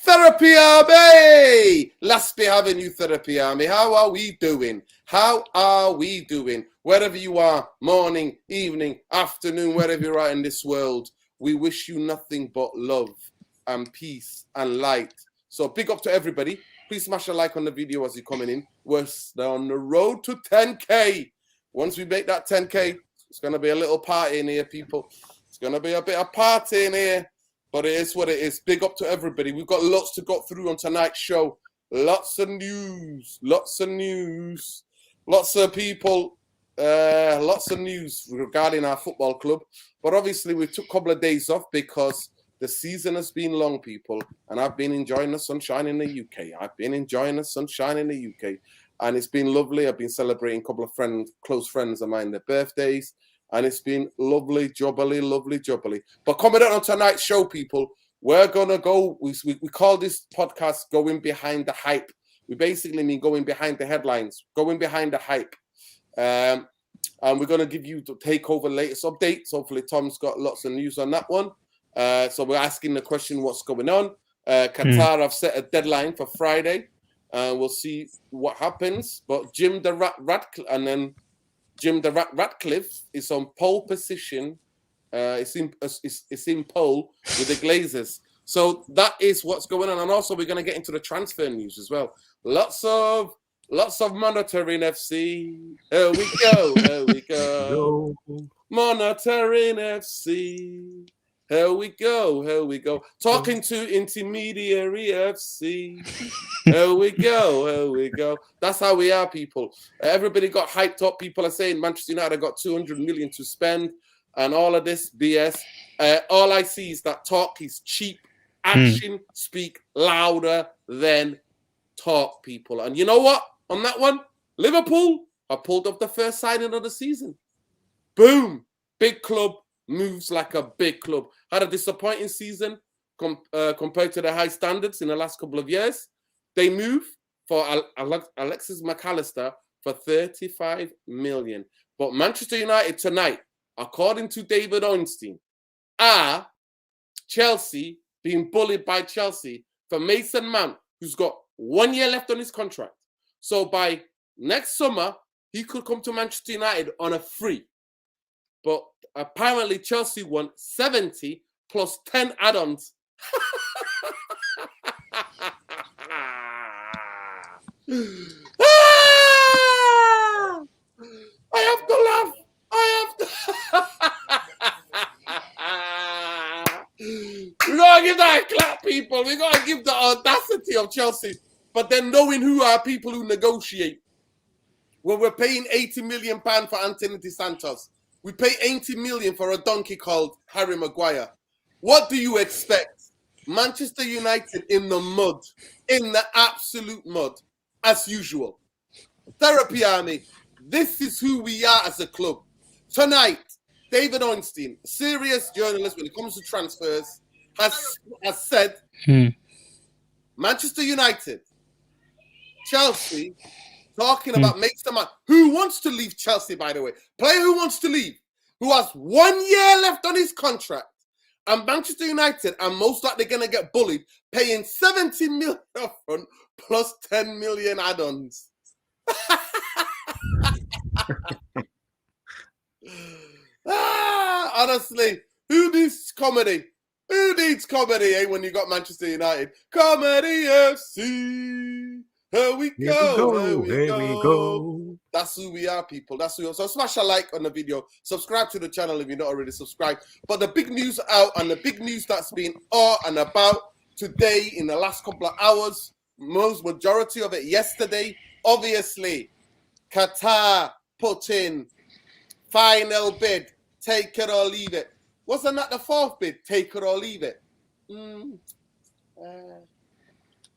Therapy Army! Let's be having you, Therapy Army. How are we doing? How are we doing? Wherever you are, morning, evening, afternoon, wherever you're at in this world, we wish you nothing but love and peace and light. So big up to everybody. Please smash a like on the video as you're coming in. We're on the road to 10K. Once we make that 10K, it's going to be a little party in here, people. It's going to be a bit of party in here. But it is what it is. Big up to everybody. We've got lots to go through on tonight's show. Lots of news. Lots of news. Lots of people. Lots of news regarding our football club. But obviously, we took a couple of days off because the season has been long, people. And I've been enjoying the sunshine in the UK. I've been enjoying the sunshine in the UK. And it's been lovely. I've been celebrating a couple of friends, close friends of mine, their birthdays. And it's been lovely, jubbly, lovely, jubbly. But coming out on tonight's show, people, we're going to go, we call this podcast Going Behind the Hype. We basically mean going behind the headlines, going behind the hype. And we're going to give you the Takeover latest updates. Hopefully, Tom's got lots of news on that one. So we're asking the question, what's going on? Qatar have set a deadline for Friday. We'll see what happens. But Jim the Ratcliffe is on pole position. It's in pole with the Glazers. So that is what's going on. And also we're going to get into the transfer news as well. Lots of monitoring FC. Here we go. Here we go. Monitoring FC. Here we go. Here we go. Talking to intermediary FC. Here we go. Here we go. That's how we are, people. Everybody got hyped up. People are saying Manchester United got 200 million to spend and all of this BS. All I see is that talk is cheap. Action speak louder than talk, people. And you know what? On that one, Liverpool are pulled off the first signing of the season. Boom. Big club. Moves like a big club. Had a disappointing season compared to the high standards in the last couple of years. They move for Alexis McAllister for 35 million. But Manchester United tonight, according to David Ornstein, are Chelsea being bullied by Chelsea for Mason Mount, who's got 1 year left on his contract. So by next summer, he could come to Manchester United on a free. But apparently Chelsea want 70 plus 10 add-ons. I have to laugh. We gotta give that a clap, people. We gotta give the audacity of Chelsea. But then knowing who are people who negotiate. When we're paying £80 million for Anthony Santos. We pay 80 million for a donkey called Harry Maguire. What do you expect? Manchester United in the mud, in the absolute mud, as usual. Therapy Army, this is who we are as a club. Tonight, David Ornstein, a serious journalist when it comes to transfers, has said Manchester United, Chelsea, talking about Mason Mount. Who wants to leave Chelsea, by the way? Player who wants to leave, who has 1 year left on his contract. And Manchester United are most likely going to get bullied, paying 70 million up front plus 10 million add-ons. Honestly, who needs comedy? Who needs comedy, when you got Manchester United? Comedy FC. Here we go. Here we go. That's who we are, people. That's who we are. So smash a like on the video. Subscribe to the channel if you're not already subscribed. But the big news out, and the big news that's been on and about today in the last couple of hours, majority of it yesterday, obviously, Qatar put in final bid, take it or leave it. Wasn't that the fourth bid, take it or leave it?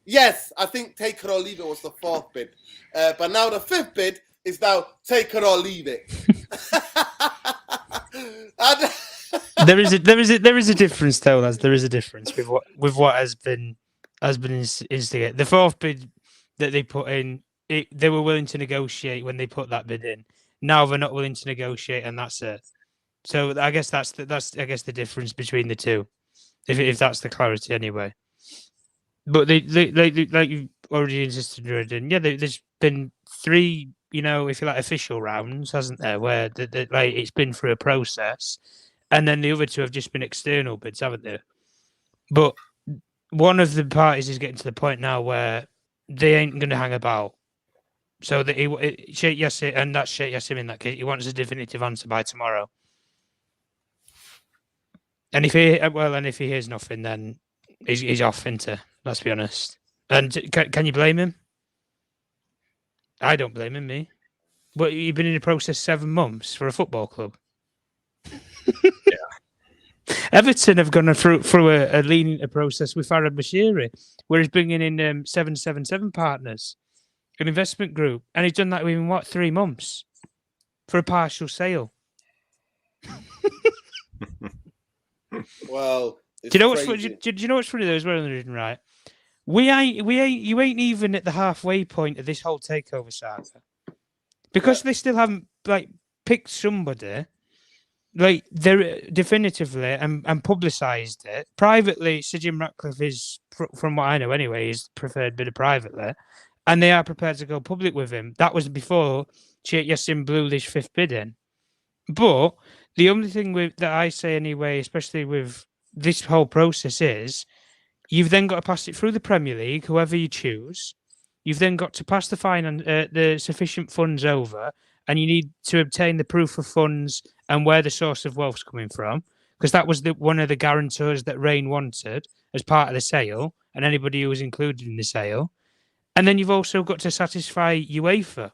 Yes, I think take it or leave it was the fourth bid. But now the fifth bid is now take it or leave it. There is a difference though, lads. There is a difference with what has been instigated. The fourth bid that they put in, they were willing to negotiate when they put that bid in. Now they're not willing to negotiate, and that's it. So I guess that's the difference between the two. If that's the clarity anyway. But like you've already insisted, Jordan. Yeah, there's been 3, if you like, official rounds, hasn't there? Where like it's been through a process, and then the other 2 have just been external bids, haven't they? But one of the parties is getting to the point now where they ain't going to hang about. So that Sheikh Yassim, and that's Sheikh Yassim in that case, he wants a definitive answer by tomorrow. And if he hears nothing, then he's off into. Let's be honest. And can you blame him? I don't blame him. Me. But you've been in the process 7 months for a football club. Yeah. Everton have gone through a lenient process with Farhad Bashiri, where he's bringing in 777 partners, an investment group, and he's done that within 3 months for a partial sale. Well, do you know what's funny? Do you know what's funny though as well, right? You ain't even at the halfway point of this whole takeover saga, because they still haven't like picked somebody like they're definitively and publicised it privately. Sir Jim Ratcliffe is, from what I know anyway, his preferred bidder privately, and they are prepared to go public with him. That was before Sheikh Yassim blew this 5th bid in. But the only thing that I say anyway, especially with this whole process, is you've then got to pass it through the Premier League, whoever you choose. You've then got to pass the sufficient funds over, and you need to obtain the proof of funds and where the source of wealth's coming from, because that was one of the guarantors that Rain wanted as part of the sale, and anybody who was included in the sale. And then you've also got to satisfy UEFA.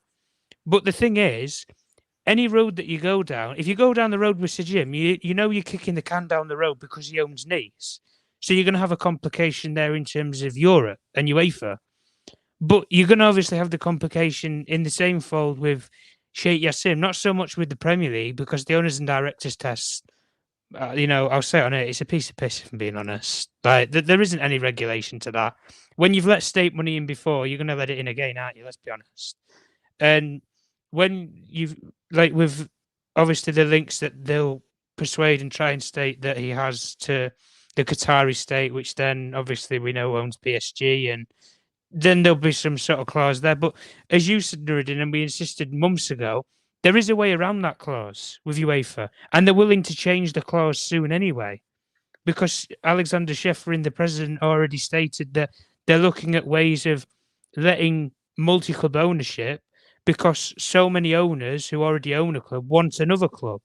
But the thing is, any road that you go down, if you go down the road with Sir Jim, you know you're kicking the can down the road because he owns Nice. So you're going to have a complication there in terms of Europe and UEFA. But you're going to obviously have the complication in the same fold with Sheikh Yassim, not so much with the Premier League, because the owners and directors test, I'll say on it, it's a piece of piss, if I'm being honest. Like, there isn't any regulation to that. When you've let state money in before, you're going to let it in again, aren't you? Let's be honest. And when you've, like, with obviously the links that they'll persuade and try and state that he has to the Qatari state, which then obviously we know owns PSG, and then there'll be some sort of clause there. But as you said, Nuruddin, and we insisted months ago, there is a way around that clause with UEFA, and they're willing to change the clause soon anyway, because Alexander Sheffrin, the president, already stated that they're looking at ways of letting multi-club ownership, because so many owners who already own a club want another club,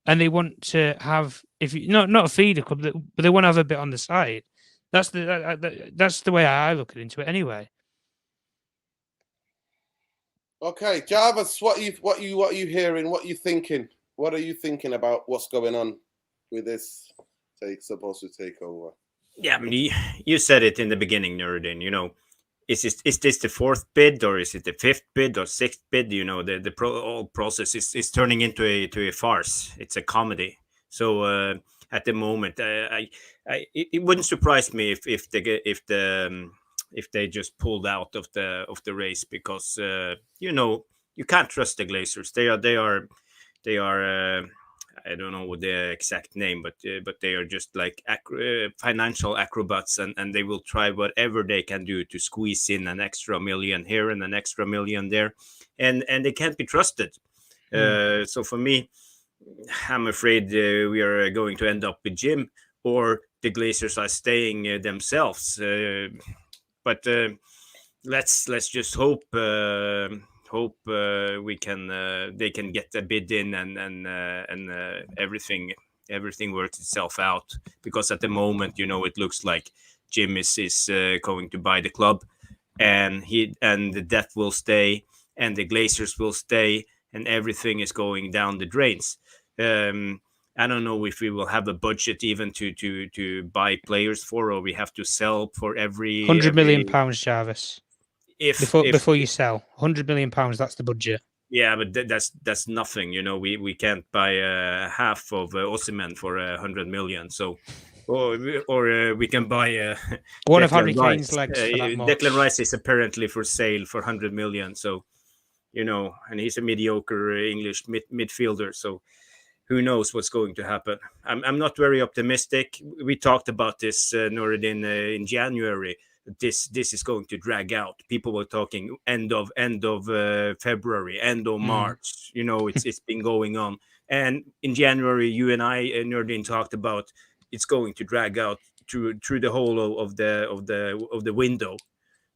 and they want to have, if you not a feeder club, but they want to have a bit on the side. That's the way I look into it anyway. Okay, Jarvis, what are you hearing? What are you thinking? What are you thinking about what's going on with this supposed to take over? Yeah, I mean, you said it in the beginning, Nuruddin. Is this the 4th bid, or is it the 5th bid or 6th bid? The whole process is turning into a farce. It's a comedy. So at the moment, it wouldn't surprise me if they just pulled out of the race, because you can't trust the Glazers. They are I don't know what the exact name, but they are just like financial acrobats, and they will try whatever they can do to squeeze in an extra million here and an extra million there, and they can't be trusted. So for me, I'm afraid we are going to end up with Jim, or the Glazers are staying themselves. But let's just hope we can they can get a bid in, and everything works itself out, because at the moment it looks like Jim is going to buy the club, and the debt will stay, and the Glazers will stay, and everything is going down the drains. I don't know if we will have a budget even to buy players for, or we have to sell for every £100 million, Jarvis. If before you sell, £100 million, that's the budget. Yeah, but that's nothing. We can't buy half of Osimhen for 100 million. So, or we can buy one of Harry Kane's legs for that much. Declan Rice is apparently for sale for 100 million. So, and he's a mediocre English midfielder. So, who knows what's going to happen. I'm not very optimistic. We talked about this, Nuruddin, in January. This is going to drag out. People were talking end of February, end of March. You know, it's been going on. And in January, you and I, Nuruddin, talked about it's going to drag out through the whole of the window.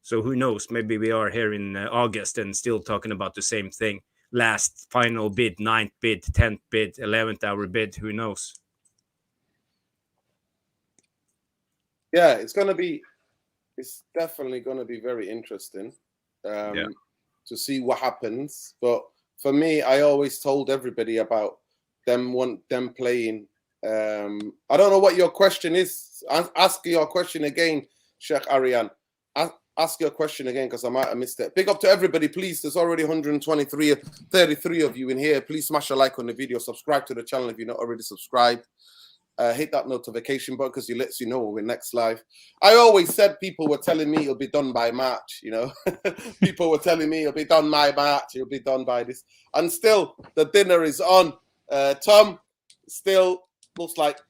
So who knows? Maybe we are here in August and still talking about the same thing. Last final bid, 9th bid, 10th bid, 11th hour bid. Who knows? Yeah, it's definitely going to be very interesting to see what happens. But for me, I always told everybody about them playing. I don't know what your question is. Ask your question again, Sheikh Arian. Ask your question again because I might have missed it. Big up to everybody, please. There's already 33 of you in here. Please smash a like on the video. Subscribe to the channel if you're not already subscribed. Hit that notification button because it lets you know when we're next live. I always said people were telling me it'll be done by March, you know. People were telling me it'll be done by March, it'll be done by this. And still, the dinner is on. Tom, still looks like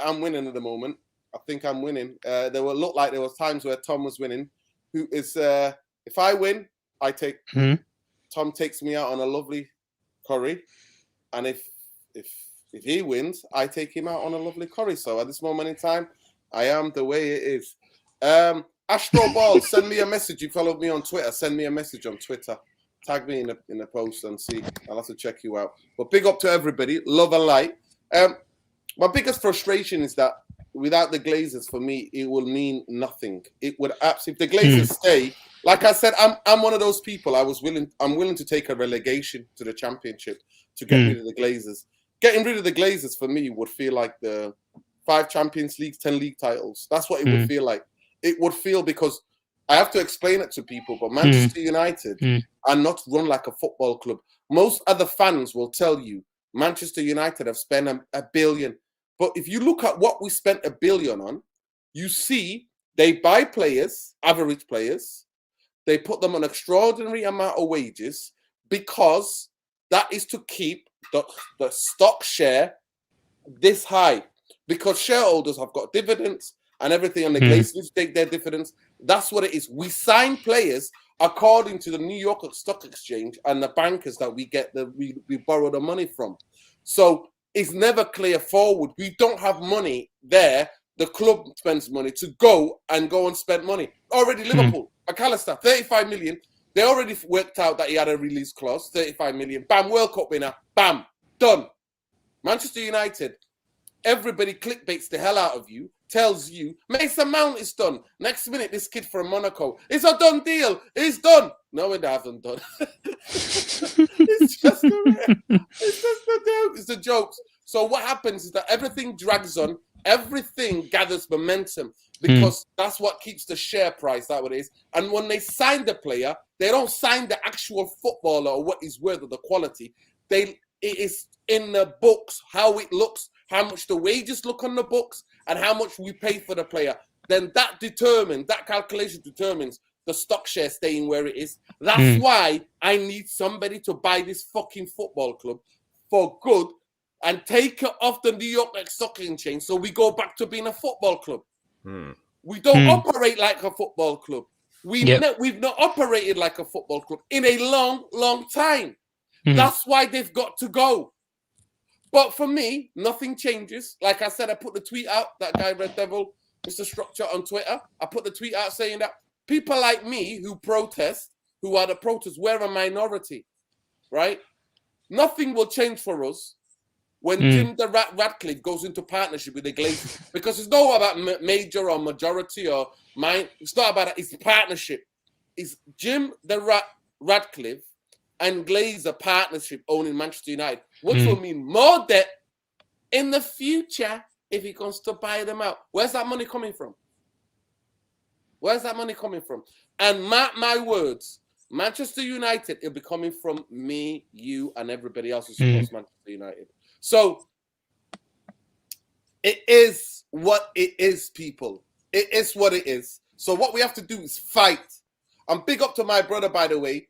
I'm winning at the moment. I think I'm winning. There will look like there was times where Tom was winning. Who is if I win, I take Tom takes me out on a lovely curry, and if he wins, I take him out on a lovely curry. So at this moment in time, I am the way it is. Astro Ball, send me a message. You followed me on Twitter. Send me a message on Twitter. Tag me in a post and see. I'll have to check you out. But big up to everybody. Love and light. My biggest frustration is that without the Glazers, for me, it will mean nothing. It would absolutely, if the Glazers stay, like I said, I'm one of those people. I'm willing to take a relegation to the Championship to get rid of the Glazers. Getting rid of the Glazers for me would feel like the 5 Champions Leagues, 10 league titles. That's what it would feel like. It would feel, because I have to explain it to people, but Manchester United are not run like a football club. Most other fans will tell you Manchester United have spent a billion. But if you look at what we spent $1 billion on, you see they buy players, average players, they put them on extraordinary amount of wages because that is to keep the stock share this high, because shareholders have got dividends and everything, and the Glazers take their dividends. That's what it is. We sign players according to the New York Stock Exchange and the bankers that we get we borrow the money from. So it's never clear forward. We don't have money there. The club spends money to go and spend money. Already Liverpool, McAllister, 35 million. They already worked out that he had a release clause, 35 million. Bam, World Cup winner. Bam, done. Manchester United, everybody clickbaits the hell out of you, tells you, Mason Mount is done. Next minute, this kid from Monaco, it's a done deal. It's done. No, it hasn't done. It's just the jokes. So what happens is that everything drags on. Everything gathers momentum because that's what keeps the share price that what it is. And when they sign the player, they don't sign the actual footballer or what he's worth or the quality. It is in the books, how it looks, how much the wages look on the books, and how much we pay for the player. Then that calculation determines the stock share staying where it is. That's why I need somebody to buy this fucking football club for good and take it off the New York Stock Exchange so we go back to being a football club. We don't operate like a football club. We've not operated like a football club in a long, long time. That's why they've got to go. But for me, nothing changes. Like I said, I put the tweet out, that guy Red Devil, Mr. Structure on Twitter. I put the tweet out saying that people like me who protest, who are the protesters, we're a minority, right? Nothing will change for us when Jim the Ratcliffe goes into partnership with the Glazers, because it's not about major or majority or mine. It's not about it. It's partnership. It's Jim the Ratcliffe and Glazer partnership owning Manchester United, which will mean more debt in the future if he comes to buy them out. Where's that money coming from? Where's that money coming from? And mark my words, Manchester United, it'll be coming from me, you, and everybody else who supports Manchester United. So it is what it is, people. It is what it is. So what we have to do is fight. And big up to my brother, by the way.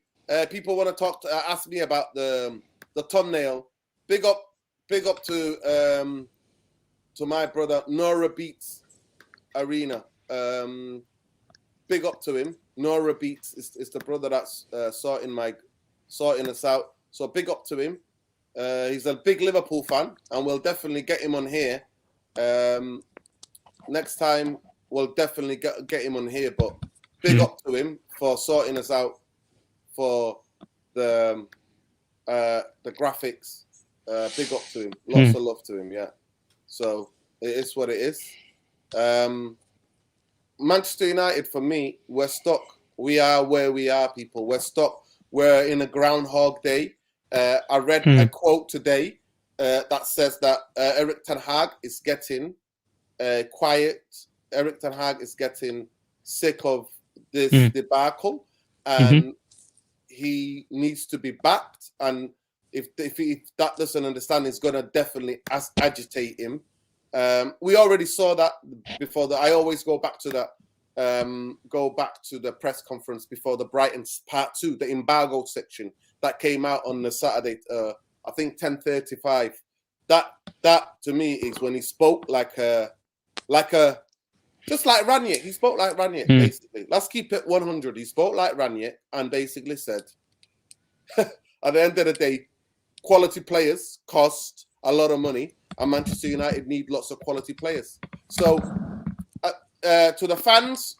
People want to ask me about the thumbnail. Big up big up to my brother Nora Beats Arena. Big up to him. Nora Beats is the brother that's sorting us out. So big up to him. He's a big Liverpool fan, and we'll definitely get him on here. Next time we'll definitely get him on here. But big up to him for sorting us out for the graphics. Big up to him. Lots of love to him. Yeah. So it is what it is. Manchester United, for me, we're stuck. We are where we are, people. We're stuck. We're in a Groundhog Day. I read a quote today that says that Erik ten Hag is getting quiet. Erik ten Hag is getting sick of this debacle, and he needs to be backed. And if that doesn't understand, it's going to definitely agitate him. We already saw that before. I always go back to that. Go back to the press conference before the Brighton part 2, the embargo section that came out on the Saturday. I think 10:35. That to me is when he spoke like a just like Ranieri. He spoke like Ranieri, basically. Let's keep it 100. He spoke like Ranieri and basically said, at the end of the day, quality players cost a lot of money, and Manchester United need lots of quality players. So, to the fans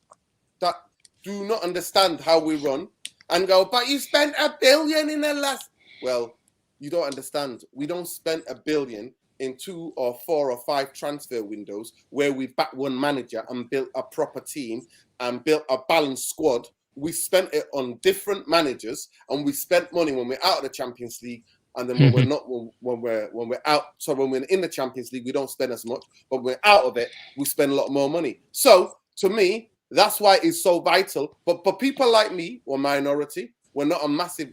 that do not understand how we run and go, but you spent $1 billion in the last... Well, you don't understand. We don't spend $1 billion in 2 or 4 or 5 transfer windows where we backed one manager and built a proper team and built a balanced squad. We spent it on different managers, and we spent money when we're out of the Champions League. And then when we're not, when we're out, so when we're in the Champions League, we don't spend as much. But when we're out of it, we spend a lot more money. So to me, that's why it's so vital. But people like me, or minority, we're not a massive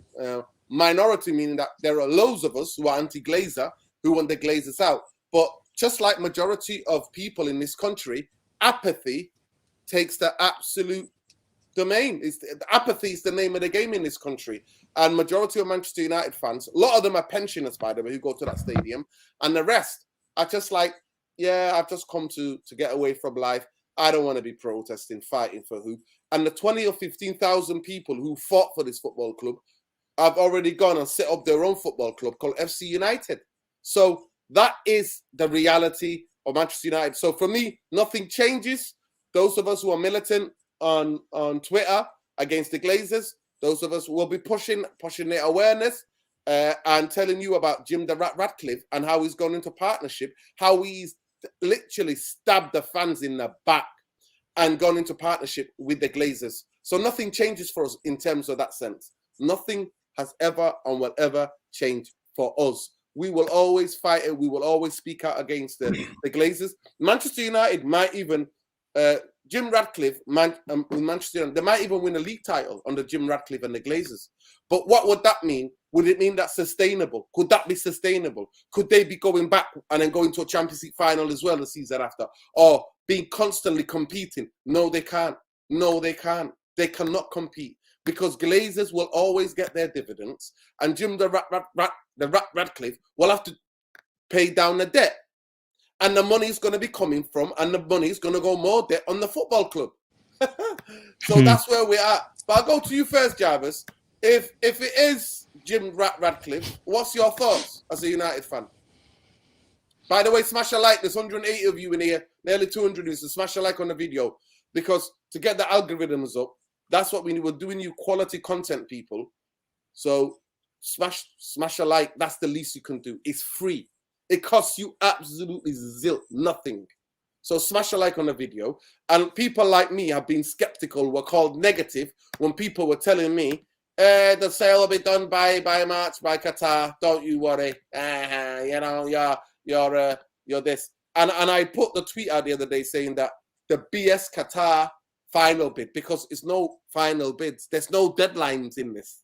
minority, meaning that there are loads of us who are anti-Glazer, who want the Glazers out. But just like majority of people in this country, apathy takes the absolute domain. Apathy is the name of the game in this country. And majority of Manchester United fans, a lot of them are pensioners, by the way, who go to that stadium. And the rest are just like, yeah, I've just come to get away from life. I don't want to be protesting, fighting for who. And the 20 or 15,000 people who fought for this football club have already gone and set up their own football club called FC United. So that is the reality of Manchester United. So for me, nothing changes. Those of us who are militant on Twitter against the Glazers, those of us will be pushing their awareness and telling you about Jim the Ratcliffe and how he's gone into partnership, how he's literally stabbed the fans in the back and gone into partnership with the Glazers. So nothing changes for us in terms of that sense. Nothing has ever and will ever change for us. We will always fight it. We will always speak out against the Glazers. Manchester United might even... Jim Ratcliffe, Manchester United, they might even win a league title under Jim Ratcliffe and the Glazers. But what would that mean? Would it mean that's sustainable? Could that be sustainable? Could they be going back and then going to a Champions League final as well the season after? Or being constantly competing? No, they can't. No, they can't. They cannot compete because Glazers will always get their dividends and Jim the Ratcliffe will have to pay down the debt. And the money is going to be coming from, and the money is going to go more debt on the football club. So that's where we are. But I'll go to you first, Jarvis. If it is Jim Ratcliffe, what's your thoughts as a United fan? By the way, smash a like. There's 180 of you in here, nearly 200 of you. So smash a like on the video because to get the algorithms up, that's what we need. We're doing you quality content, people. So smash a like. That's the least you can do. It's free. It costs you absolutely nothing. So smash a like on the video. And people like me have been skeptical, were called negative when people were telling me, the sale will be done by March, by Qatar. Don't you worry. You know, you're this. And I put the tweet out the other day saying that the BS Qatar final bid, because it's no final bids. There's no deadlines in this.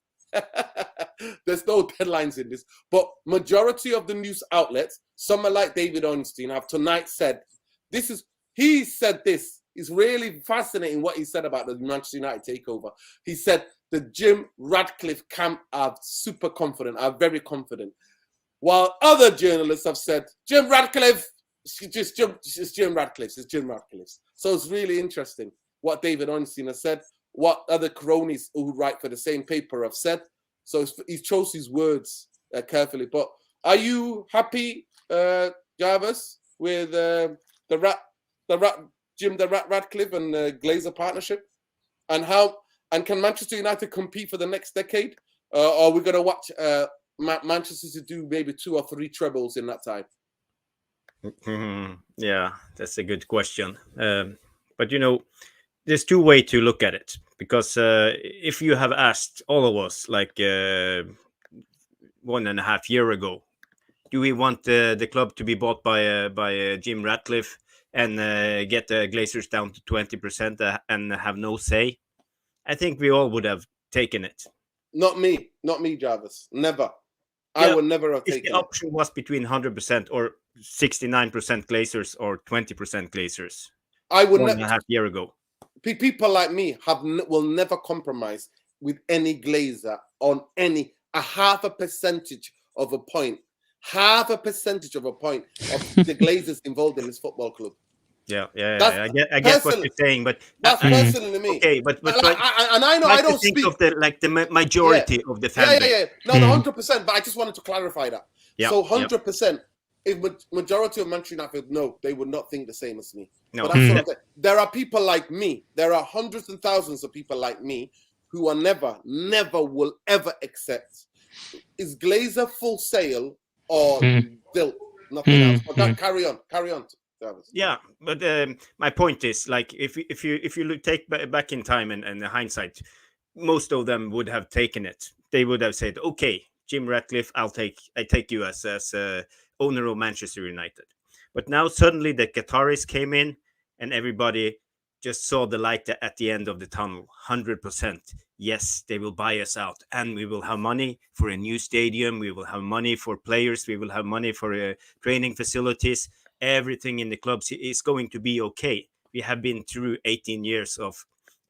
There's no deadlines in this, but majority of the news outlets, someone like David Ornstein, have tonight said he said this is really fascinating what he said about the Manchester United takeover. He said the Jim Ratcliffe camp are super confident, are very confident. while other journalists have said, Jim Ratcliffe, it's Jim Ratcliffe's. So it's really interesting what David Ornstein has said, what other cronies who write for the same paper have said. So he chose his words carefully. But are you happy, Jarvis, with Jim Ratcliffe and Glazer partnership? And can Manchester United compete for the next decade? Or are we going to watch Manchester to do maybe 2 or 3 trebles in that time? Yeah, that's a good question. But there's 2 ways to look at it, because if you have asked all of us like 1.5 years ago, do we want the club to be bought by Jim Ratcliffe and get the Glazers down to 20% and have no say? I think we all would have taken it. Not me, Jarvis. Never. I would never have taken it. If the option was between 100% or 69% Glazers or 20% Glazers, I would 1.5 years ago. People like me will never compromise with any Glazer on a half a percentage of a point of the Glazers involved in this football club. Yeah. I get what you're saying, but that's personally me. Okay, but I know I don't think speak of the majority of the fan base. Yeah. No, 100%. But I just wanted to clarify that. Yeah, so 100%. If majority of Manchester United, no, they would not think the same as me. No. But that's what I'm saying. There are people like me. There are hundreds and thousands of people like me who are never will ever accept. Is Glazer full sale or still nothing else? But carry on. Travis. Yeah, but my point is, like, if you take back in time and the hindsight, most of them would have taken it. They would have said, "Okay, Jim Ratcliffe, I take you as owner of Manchester United." But now suddenly the Qataris came in, and everybody just saw the light at the end of the tunnel. 100%. Yes, they will buy us out, and we will have money for a new stadium. We will have money for players. We will have money for training facilities. Everything in the clubs is going to be okay. We have been through 18 years of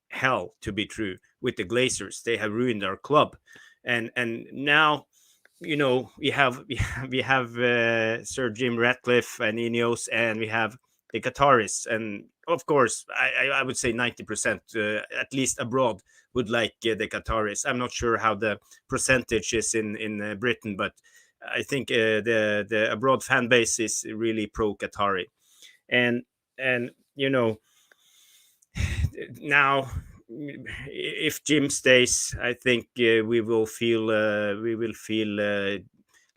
hell, to be true, with the Glazers. They have ruined our club, and now, we have Sir Jim Ratcliffe and Ineos, and we have the Qataris, and of course, I would say 90%, at least abroad, would like the Qataris. I'm not sure how the percentage is in Britain, but I think the abroad fan base is really pro Qatari, and now if Jim stays, I think we will feel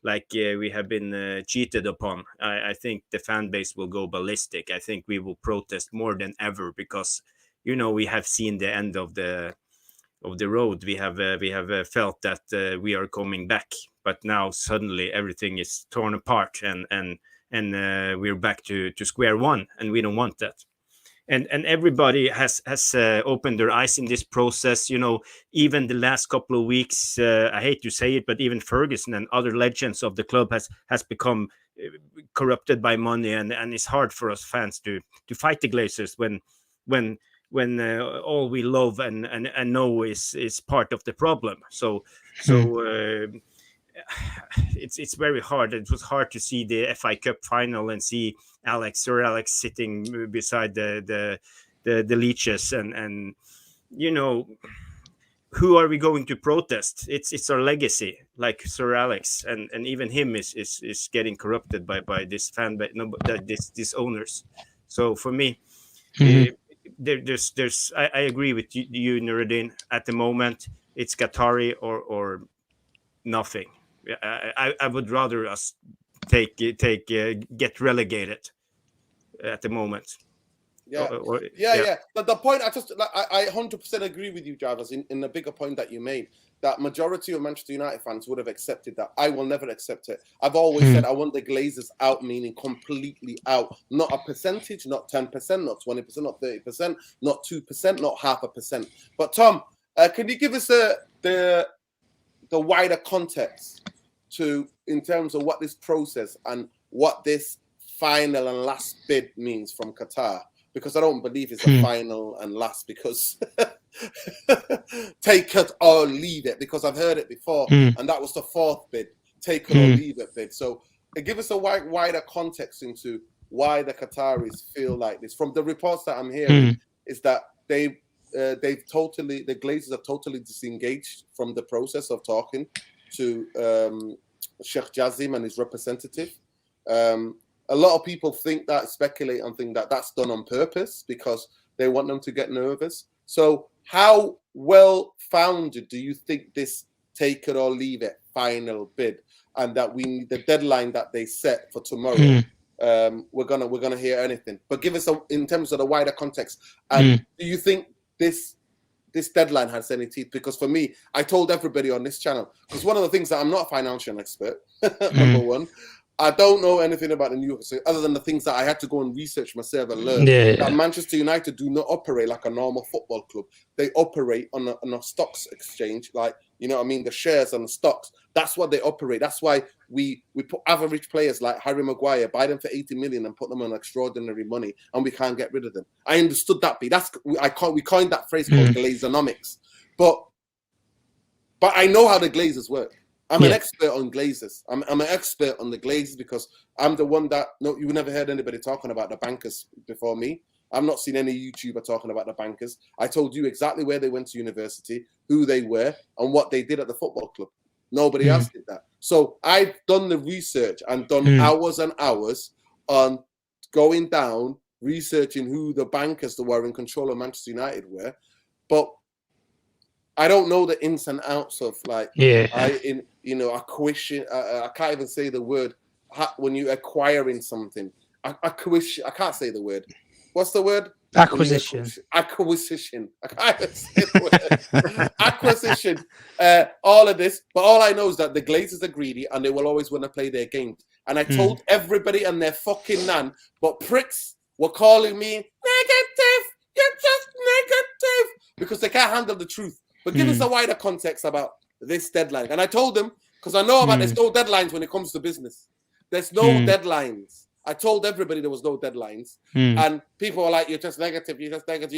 like we have been cheated upon. I think the fan base will go ballistic. I think we will protest more than ever because we have seen the end of the road. We have felt that we are coming back, but now suddenly everything is torn apart and we're back to square one, and we don't want that. And everybody has opened their eyes in this process. Even the last couple of weeks, I hate to say it, but even Ferguson and other legends of the club has become corrupted by money, and it's hard for us fans to fight the Glazers when all we love and know is part of the problem. So it's very hard. It was hard to see the FA Cup final and see Sir Alex sitting beside the leeches, and who are we going to protest? It's our legacy, like Sir Alex, and even him is getting corrupted by this fan base, these owners. So for me, there's I agree with you, Nuruddin. At the moment, it's Qatari or nothing. I would rather us get relegated at the moment. Yeah. But the point I 100% agree with you, Jarvis, in the bigger point that you made, that majority of Manchester United fans would have accepted that. I will never accept it. I've always said I want the Glazers out, meaning completely out. Not a percentage, not 10%, not 20%, not 30%, not 2%, not 0.5%. But Tom, can you give us the wider context in terms of what this process and what this final and last bid means from Qatar? Because I don't believe it's a final and last, because take it or leave it, because I've heard it before, and that was the 4th bid. take it or leave it bid. So give us a wider context into why the Qataris feel like this. From the reports that I'm hearing, is that the Glazers are totally disengaged from the process of talking to Sheikh Jassim and his representative. A lot of people speculate and think that that's done on purpose because they want them to get nervous. So how well founded do you think this take it or leave it final bid, and that we need the deadline that they set for tomorrow? We're gonna hear anything, but give us in terms of the wider context. And do you think this deadline has any teeth? Because for me, I told everybody on this channel, because one of the things that I'm not a financial expert, number one, I don't know anything about the New York City other than the things that I had to go and research myself and learn. That Manchester United do not operate like a normal football club. They operate on a stocks exchange, like, you know what I mean, the shares and the stocks. That's what they operate. That's why we put average players like Harry Maguire, buy them for 80 million and put them on extraordinary money, and we can't get rid of them. I understood that bit. We coined that phrase called Glazeronomics. But I know how the Glazers work. I'm an expert on Glazers. I'm an expert on the Glazers because I'm the one that you've never heard anybody talking about the bankers before me. I've not seen any YouTuber talking about the bankers. I told you exactly where they went to university, who they were, and what they did at the football club. Nobody else did that. So I've done the research and done hours and hours on going down, researching who the bankers that were in control of Manchester United were. But I don't know the ins and outs of acquisition. I can't even say the word when you're acquiring something. Acquisition. I can't say the word. What's the word? Acquisition. Acquisition. I can't even say the word. Acquisition. All of this, but all I know is that the Glazers are greedy and they will always want to play their games. And I told everybody and their fucking nan, but pricks were calling me negative. You're just negative because they can't handle the truth. But give us a wider context about this deadline. And I told them, because I know about there's no deadlines when it comes to business. There's no deadlines. I told everybody there was no deadlines. And people were like, you're just negative. You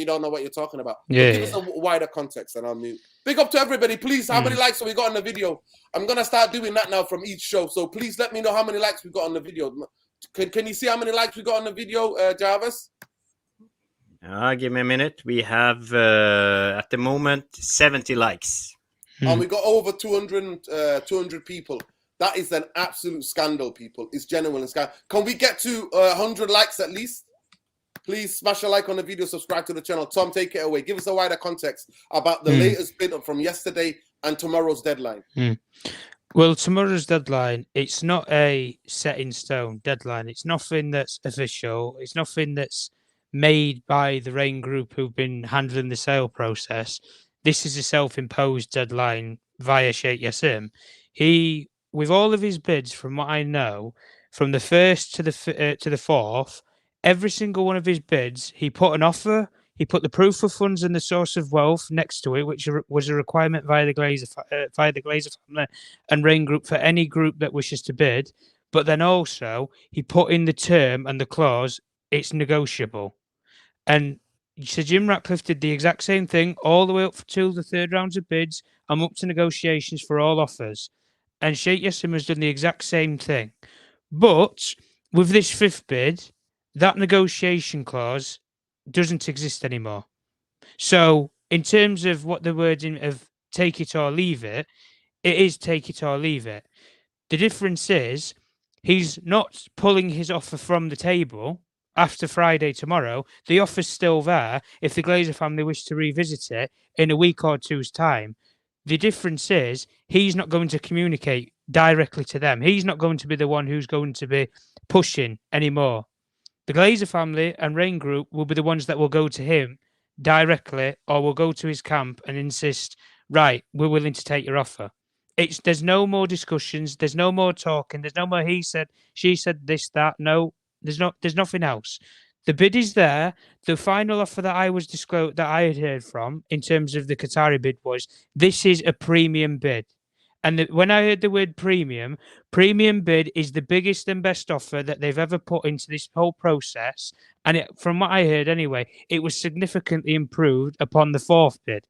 don't know what you're talking about. Give us a wider context and I'll mute. Big up to everybody. Please, how many likes have we got on the video? I'm going to start doing that now from each show. So please let me know how many likes we got on the video. Can you see how many likes we got on the video, Jarvis? Give me a minute. We have, at the moment, 70 likes. And we got over 200 people. That is an absolute scandal, people. It's genuine scandal. Can we get to 100 likes at least? Please smash a like on the video, subscribe to the channel. Tom, take it away. Give us a wider context about the latest bid from yesterday and tomorrow's deadline. Well, tomorrow's deadline, it's not a set in stone deadline. It's nothing that's official. It's nothing that's made by the Rain Group who've been handling the sale process. This is a self-imposed deadline via Sheikh Jassim. He, with all of his bids, from what I know, from the 1st to the 4th, every single one of his bids, he put an offer, he put the proof of funds and the source of wealth next to it, which was a requirement via the Glazer family and Rain Group for any group that wishes to bid. But then also, he put in the term and the clause, it's negotiable. And Sir Jim Ratcliffe did the exact same thing all the way up to the third rounds of bids. I'm up to negotiations for all offers. And Sheikh Jassim has done the exact same thing. But with this 5th bid, that negotiation clause doesn't exist anymore. So in terms of what the wording of take it or leave it, it is take it or leave it. The difference is he's not pulling his offer from the table after Friday tomorrow. The offer's still there if the Glazer family wish to revisit it in a week or two's time. The difference is he's not going to communicate directly to them. He's not going to be the one who's going to be pushing anymore. The Glazer family and Rain Group will be the ones that will go to him directly or will go to his camp and insist, right, we're willing to take your offer. There's no more discussions. There's no more talking. There's no more he said, she said, this, that. No, there's nothing else. The bid is there. The final offer that I was disclosed, that I had heard from in terms of the Qatari bid was, this is a premium bid. And when I heard the word premium bid is the biggest and best offer that they've ever put into this whole process. And from what I heard anyway, it was significantly improved upon the 4th bid.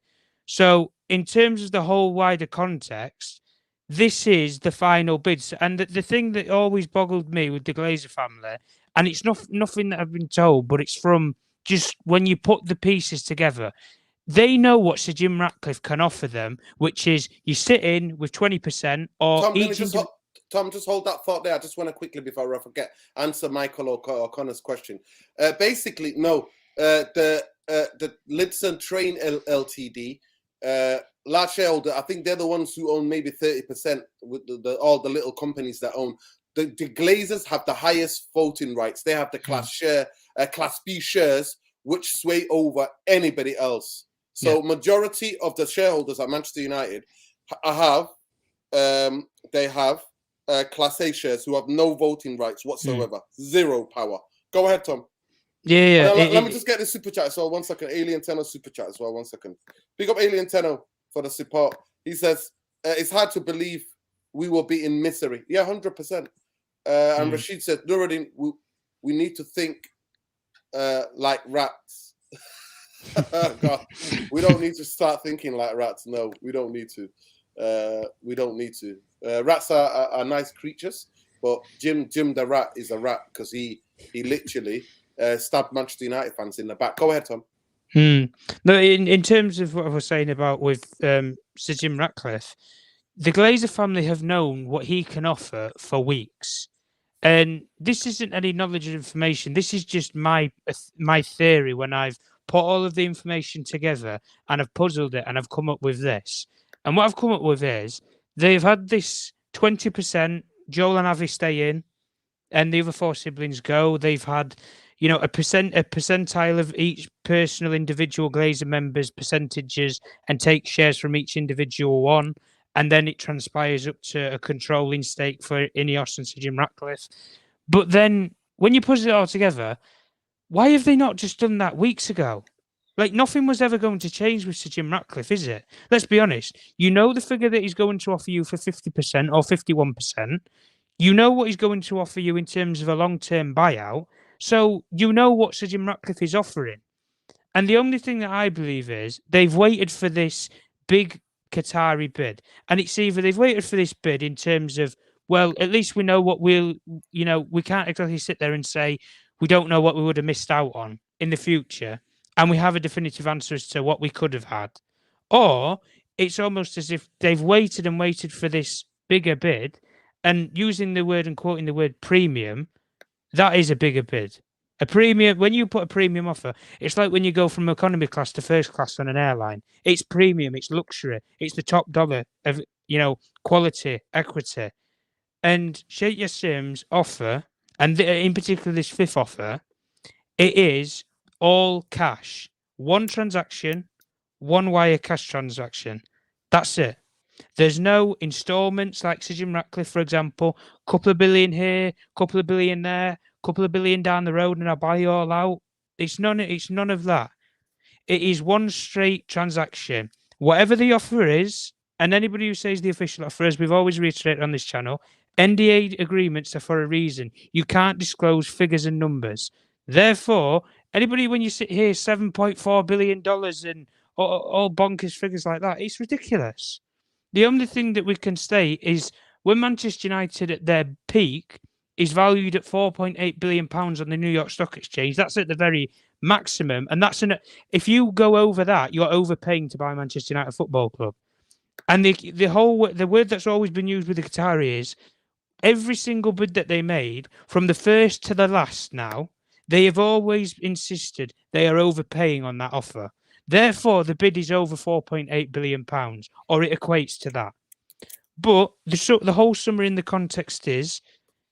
So in terms of the whole wider context, this is the final bids. And the thing that always boggled me with the Glazer family, and it's nothing that I've been told, but it's from just when you put the pieces together, they know what Sir Jim Ratcliffe can offer them, which is you sit in with 20% or Tom, each. Tom, just hold that thought there. I just want to quickly, before I forget, answer Michael or Connor's question. Basically, no. The Lidson Train Ltd, large shareholder, I think they're the ones who own maybe 30% with all the little companies that own. The Glazers have the highest voting rights. They have the Class B shares, which sway over anybody else. So majority of the shareholders at Manchester United they have Class A shares who have no voting rights whatsoever, zero power. Go ahead, Tom. Yeah. Let me just get the super chat as well. 1 second. Alien Tenno super chat as well. 1 second. Pick up Alien Tenno for the support. He says it's hard to believe we will be in misery. Yeah, 100%. And Rashid said, Nuruddin, we need to think like rats. God, we don't need to start thinking like rats. No, we don't need to. We don't need to. Rats are nice creatures, but Jim the rat is a rat because he literally stabbed Manchester United fans in the back. Go ahead, Tom. No, in terms of what I was saying about with Sir Jim Ratcliffe, the Glazer family have known what he can offer for weeks. And this isn't any knowledge or information. This is just my theory when I've put all of the information together and I've puzzled it and I've come up with this. And what I've come up with is they've had this 20%, Joel and Avi stay in, and the other four siblings go. They've had, a percentile of each personal individual Glazer members' percentages and take shares from each individual one. And then it transpires up to a controlling stake for Ineos and Sir Jim Ratcliffe. But then when you put it all together, why have they not just done that weeks ago? Like, nothing was ever going to change with Sir Jim Ratcliffe, is it? Let's be honest. You know the figure that he's going to offer you for 50% or 51%. You know what he's going to offer you in terms of a long-term buyout. So you know what Sir Jim Ratcliffe is offering. And the only thing that I believe is they've waited for this big Qatari bid. And it's either they've waited for this bid in terms of, well, at least we know what we can't exactly sit there and say we don't know what we would have missed out on in the future. And we have a definitive answer as to what we could have had. Or it's almost as if they've waited and waited for this bigger bid. And using the word and quoting the word premium, that is a bigger bid. A premium, when you put a premium offer, it's like when you go from economy class to first class on an airline. It's premium, it's luxury, it's the top dollar of, quality, equity. And Sheikh Yassim's offer, and in particular this fifth offer, it is all cash. One transaction, one wire cash transaction. That's it. There's no installments like Sir Jim Ratcliffe, for example. Couple of billion here, couple of billion there, couple of billion down the road, and I'll buy you all out. It's none of that. It is one straight transaction. Whatever the offer is, and anybody who says the official offer, as we've always reiterated on this channel, NDA agreements are for a reason. You can't disclose figures and numbers. Therefore, anybody when you sit here, $7.4 billion and all bonkers figures like that, it's ridiculous. The only thing that we can state is when Manchester United at their peak is valued at £4.8 billion on the New York Stock Exchange. That's at the very maximum. And if you go over that, you're overpaying to buy Manchester United Football Club. And the word that's always been used with the Qatari is every single bid that they made, from the first to the last now, they have always insisted they are overpaying on that offer. Therefore, the bid is over £4.8 billion, or it equates to that. But the whole summary in the context is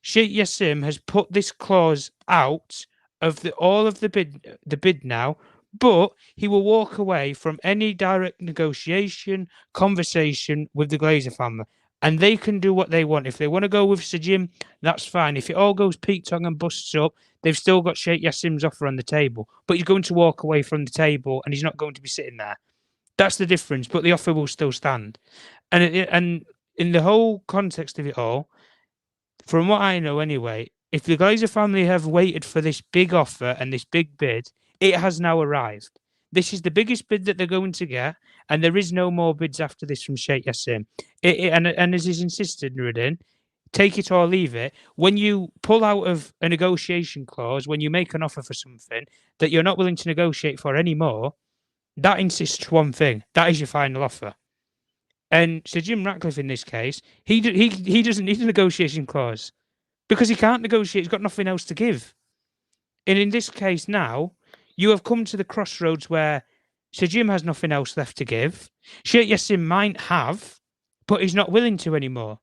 Sheikh Yassim has put this clause out of all of the bid now, but he will walk away from any direct negotiation, conversation with the Glazer family. And they can do what they want. If they want to go with Sir Jim, that's fine. If it all goes peak tongue and busts up, they've still got Sheikh Yassim's offer on the table. But he's going to walk away from the table and he's not going to be sitting there. That's the difference. But the offer will still stand. And in the whole context of it all, from what I know anyway, if the Glazer family have waited for this big offer and this big bid, it has now arrived. This is the biggest bid that they're going to get, and there is no more bids after this from Sheikh Yassim. And as he's insisted, Nuruddin, take it or leave it. When you pull out of a negotiation clause, when you make an offer for something that you're not willing to negotiate for anymore, that insists one thing. That is your final offer. And Sir Jim Ratcliffe, in this case, he doesn't need a negotiation clause because he can't negotiate. He's got nothing else to give. And in this case now, you have come to the crossroads where Sir Jim has nothing else left to give. Sheikh Yassim might have, but he's not willing to anymore.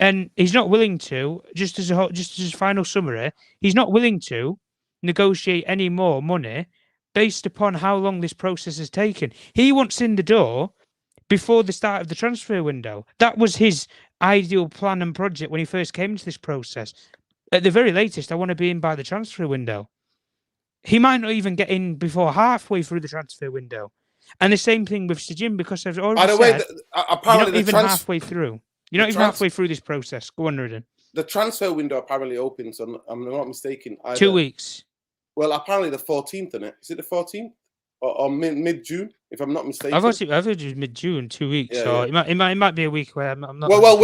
And he's not willing to, just as a final summary, he's not willing to negotiate any more money based upon how long this process has taken. He wants in the door before the start of the transfer window. That was his ideal plan and project when he first came into this process. At the very latest, I want to be in by the transfer window. He might not even get in before halfway through the transfer window. And the same thing with Sir Jim, because I've already By the way, said, apparently you're not even halfway through. You're not even halfway through this process. Go on, Nuruddin. The transfer window apparently opens on, I'm not mistaken, 2 weeks. Well, apparently the 14th, isn't it? Is it the 14th? Or mid-June, if I'm not mistaken. I've heard it was mid-June, 2 weeks. Yeah, so yeah. It might be a week where I'm not. Well,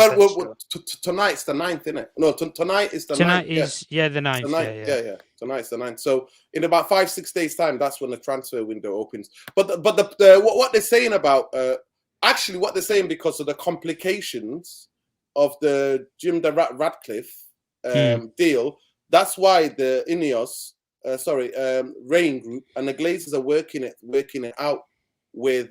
tonight's the 9th, isn't it? No, tonight is the 9th. Tonight is, the 9th. Yeah. Tonight's the 9th. So in about 5-6 days' time, that's when the transfer window opens. But what they're saying about, actually what they're saying because of the complications of the Jim Ratcliffe deal, that's why the Ineos, Rain Group and the Glazers are working it out with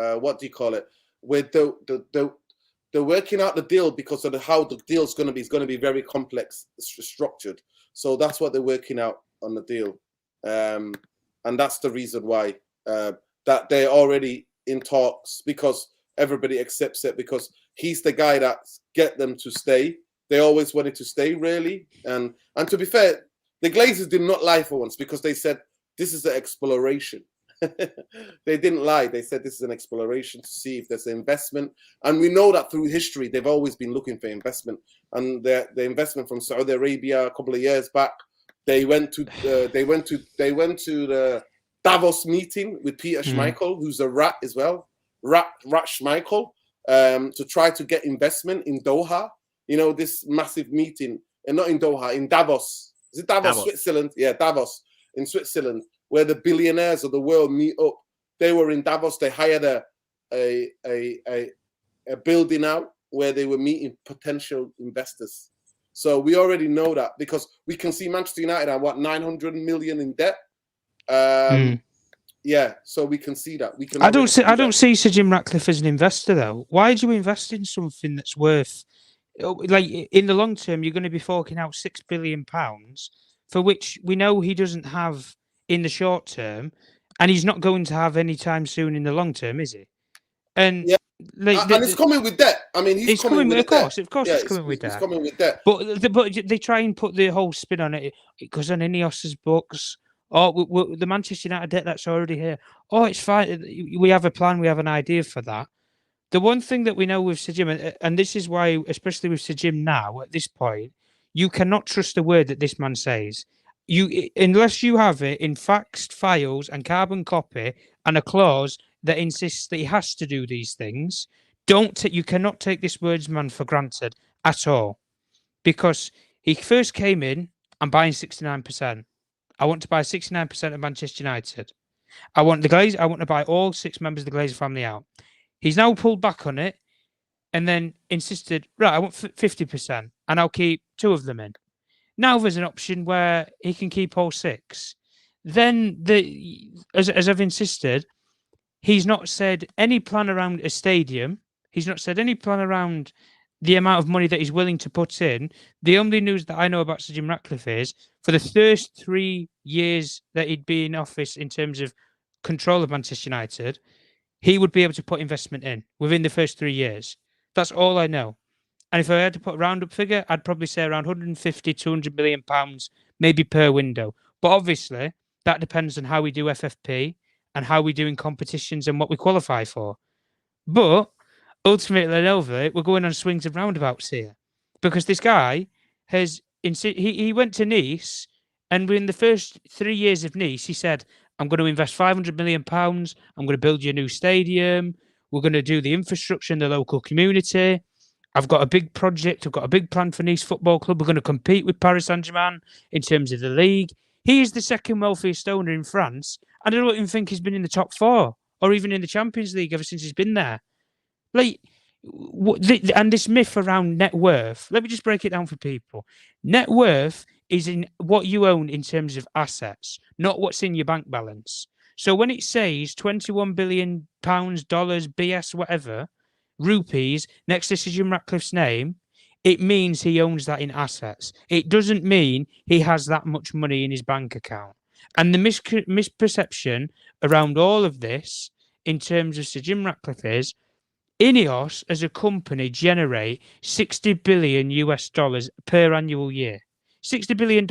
what do you call it? With they're working out the deal because of how the deal's going to be. It's going to be very complex structured. So that's what they're working out on the deal, and that's the reason why that they're already in talks, because everybody accepts it, because he's the guy that get them to stay. They always wanted to stay, really. And to be fair, the Glazers did not lie for once, because they said this is an exploration. They didn't lie. They said this is an exploration to see if there's an investment. And we know that through history, they've always been looking for investment. And the investment from Saudi Arabia a couple of years back, they went to the Davos meeting with Peter Schmeichel, who's a rat as well, rat Schmeichel, to try to get investment in Doha. You know, this massive meeting, and not in Doha, in Davos. Is it Davos, Switzerland? Yeah, Davos in Switzerland, where the billionaires of the world meet up. They were in Davos. They hired a building out where they were meeting potential investors. So we already know that, because we can see Manchester United are 900 million in debt. Yeah, so we can see that. I don't see Sir Jim Ratcliffe as an investor, though. Why do you invest in something that's worth, like, in the long term, you're going to be forking out £6 billion, for which we know he doesn't have in the short term, and he's not going to have any time soon in the long term, is he? And yeah, and it's coming with debt. I mean, he's coming with debt. Of course, it's coming with debt. It's coming with debt. But they try and put the whole spin on it. It goes on Ineos's books. Oh, the Manchester United debt that's already here. Oh, it's fine. We have a plan. We have an idea for that. The one thing that we know with Sir Jim, and this is why, especially with Sir Jim now, at this point, you cannot trust a word that this man says. Unless you have it in faxed files and carbon copy and a clause that insists that he has to do these things, you cannot take this words man for granted at all. Because he first came in, I'm buying 69%. I want to buy 69% of Manchester United. I want to buy all 6 members of the Glazer family out. He's now pulled back on it and then insisted, right, I want 50% and I'll keep 2 of them in. Now there's an option where he can keep all 6. Then, as I've insisted, he's not said any plan around a stadium. He's not said any plan around the amount of money that he's willing to put in. The only news that I know about Sir Jim Ratcliffe is, for the first 3 years that he'd be in office in terms of control of Manchester United, he would be able to put investment in within the first 3 years. That's all I know. And if I had to put a round-up figure, I'd probably say around 150, 200 million pounds, maybe per window. But obviously, that depends on how we do FFP and how we do in competitions and what we qualify for. But ultimately and over, we're going on swings and roundabouts here, because this guy has he went to Nice, and within the first 3 years of Nice, he said, "I'm going to invest £500 million. I'm going to build you a new stadium. We're going to do the infrastructure in the local community. I've got a big project. I've got a big plan for Nice Football Club. We're going to compete with Paris Saint-Germain in terms of the league." He is the second wealthiest owner in France, and I don't even think he's been in the top four or even in the Champions League ever since he's been there. Like, and this myth around net worth, let me just break it down for people. Net worth is in what you own in terms of assets, not what's in your bank balance. So when it says £21 billion, dollars, BS, whatever, rupees next to Sir Jim Ratcliffe's name, it means he owns that in assets. It doesn't mean he has that much money in his bank account. And the misperception around all of this in terms of Sir Jim Ratcliffe is Ineos as a company generate $60 billion US dollars per annual year. $60 billion.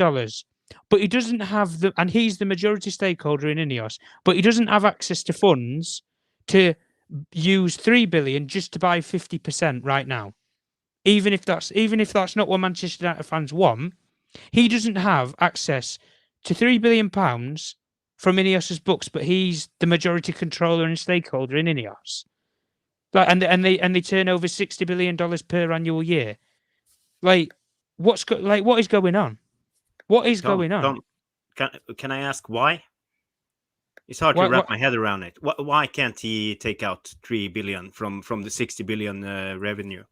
But he doesn't have and he's the majority stakeholder in Ineos, but he doesn't have access to funds to use $3 billion just to buy 50% right now. Even if that's not what Manchester United fans want, he doesn't have access to £3 billion from Ineos's books, but he's the majority controller and stakeholder in Ineos. Like, and they turn over $60 billion per annual year. Like, what is going on? What is going on? Tom, can I ask why? It's hard to wrap my head around it. Why can't he take out $3 billion from the $60 billion revenue?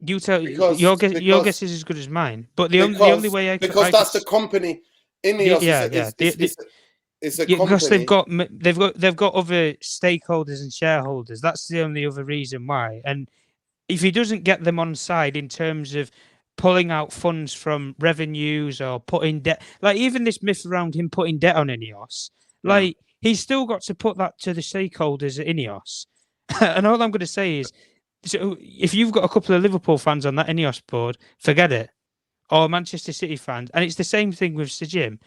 You tell your guess is as good as mine. But the only way I because that's the company. Ineos is a company. Because they've got other stakeholders and shareholders. That's the only other reason why. And if he doesn't get them on side in terms of pulling out funds from revenues or putting debt, like even this myth around him putting debt on Ineos, like he's still got to put that to the stakeholders at Ineos. And all I'm going to say is, so if you've got a couple of Liverpool fans on that Ineos board, forget it. Or Manchester City fans. And it's the same thing with Sir Jim.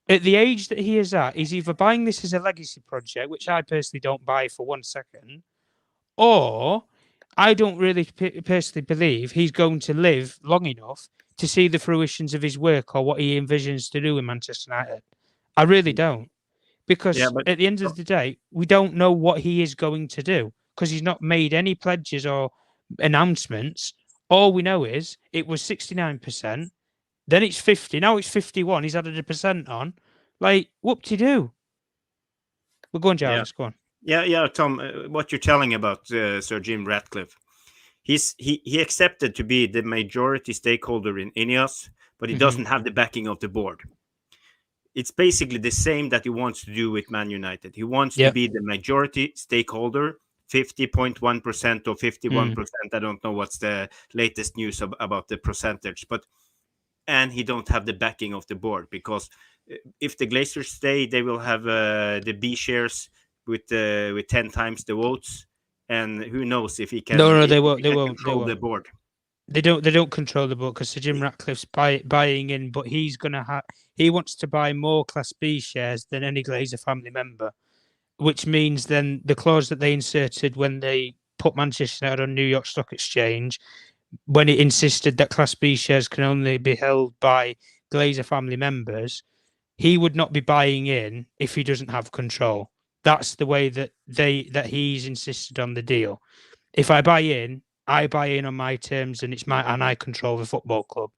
At the age that he is at, he's either buying this as a legacy project, which I personally don't buy for 1 second, or I don't really personally believe he's going to live long enough to see the fruitions of his work or what he envisions to do in Manchester United. I really don't. Because at the end of the day, we don't know what he is going to do, because he's not made any pledges or announcements. All we know is it was 69%, then it's 50, now it's 51. He's added a percent on. Like, whoop-de-doo. We're going, Giles. Go on. Yeah, Tom. What you're telling about Sir Jim Ratcliffe, he accepted to be the majority stakeholder in Ineos, but he doesn't have the backing of the board. It's basically the same that he wants to do with Man United. He wants to be the majority stakeholder, 50.1% or 51%. I don't know what's the latest news about the percentage, and he don't have the backing of the board, because if the Glazers stay, they will have the B shares with 10 times the votes, and who knows if he can. No, they won't. They won't control the board. They don't control the board, because Sir Jim Ratcliffe's buying in, but he wants to buy more Class B shares than any Glazer family member, which means then the clause that they inserted when they put Manchester United on New York Stock Exchange, when it insisted that Class B shares can only be held by Glazer family members, he would not be buying in if he doesn't have control. That's the way that he's insisted on the deal. If I buy in on my terms, and I control the football club.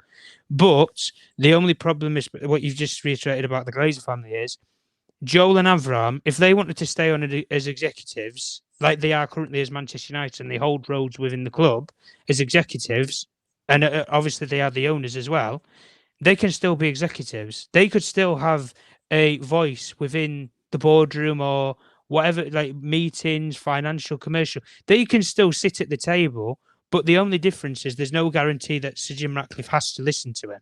But the only problem is what you've just reiterated about the Glazer family is Joel and Avram, if they wanted to stay on as executives, like they are currently as Manchester United, and they hold roles within the club as executives, and obviously they are the owners as well, they can still be executives. They could still have a voice within the boardroom or whatever, like meetings, financial, commercial. They can still sit at the table, but the only difference is there's no guarantee that Sir Jim Ratcliffe has to listen to him.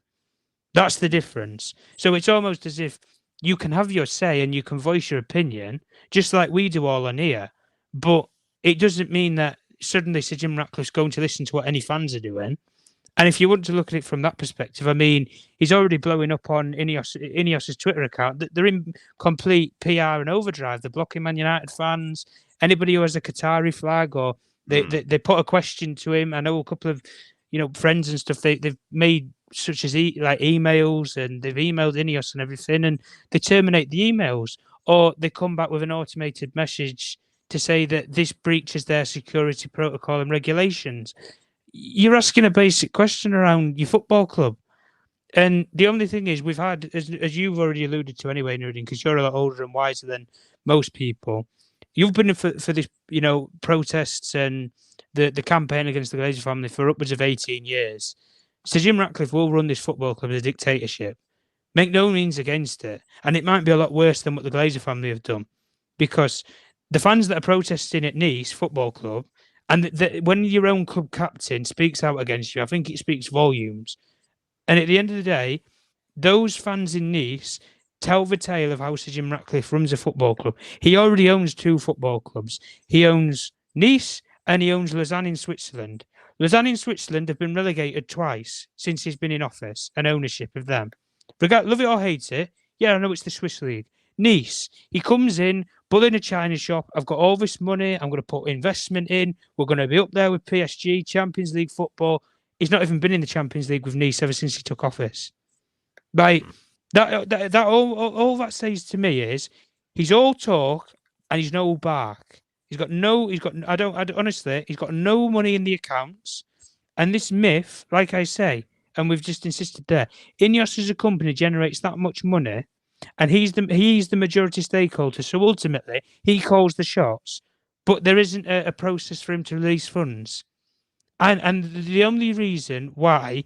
That's the difference. So it's almost as if you can have your say and you can voice your opinion, just like we do all on here. But it doesn't mean that suddenly Sir Jim Ratcliffe's going to listen to what any fans are doing. And if you want to look at it from that perspective, I mean, he's already blowing up on Ineos's Twitter account. They're in complete PR and overdrive. They're blocking Man United fans. Anybody who has a Qatari flag or They put a question to him. I know a couple of friends and stuff. They've made such as emails, and they've emailed Ineos and everything, and they terminate the emails, or they come back with an automated message to say that this breaches their security protocol and regulations. You're asking a basic question around your football club. And the only thing is, we've had, as you've already alluded to anyway, Nuruddin, because you're a lot older and wiser than most people, you've been for this, protests and the campaign against the Glazer family for upwards of 18 years. Sir Jim Ratcliffe will run this football club as a dictatorship. Make no means against it. And it might be a lot worse than what the Glazer family have done, because the fans that are protesting at Nice Football Club, and when your own club captain speaks out against you, I think it speaks volumes. And at the end of the day, those fans in Nice tell the tale of how Sir Jim Ratcliffe runs a football club. He already owns 2 football clubs. He owns Nice and he owns Lausanne in Switzerland. Lausanne in Switzerland have been relegated twice since he's been in office and ownership of them. Love it or hate it, yeah, I know it's the Swiss League. Nice, he comes in, bull in a China shop. I've got all this money. I'm going to put investment in. We're going to be up there with PSG, Champions League football. He's not even been in the Champions League with Nice ever since he took office. Like that all that says to me is he's all talk and he's no bark. He's got no money in the accounts. And this myth, like I say, and we've just insisted there, Ineos as a company generates that much money, and he's the majority stakeholder. So ultimately, he calls the shots, but there isn't a process for him to release funds. And the only reason why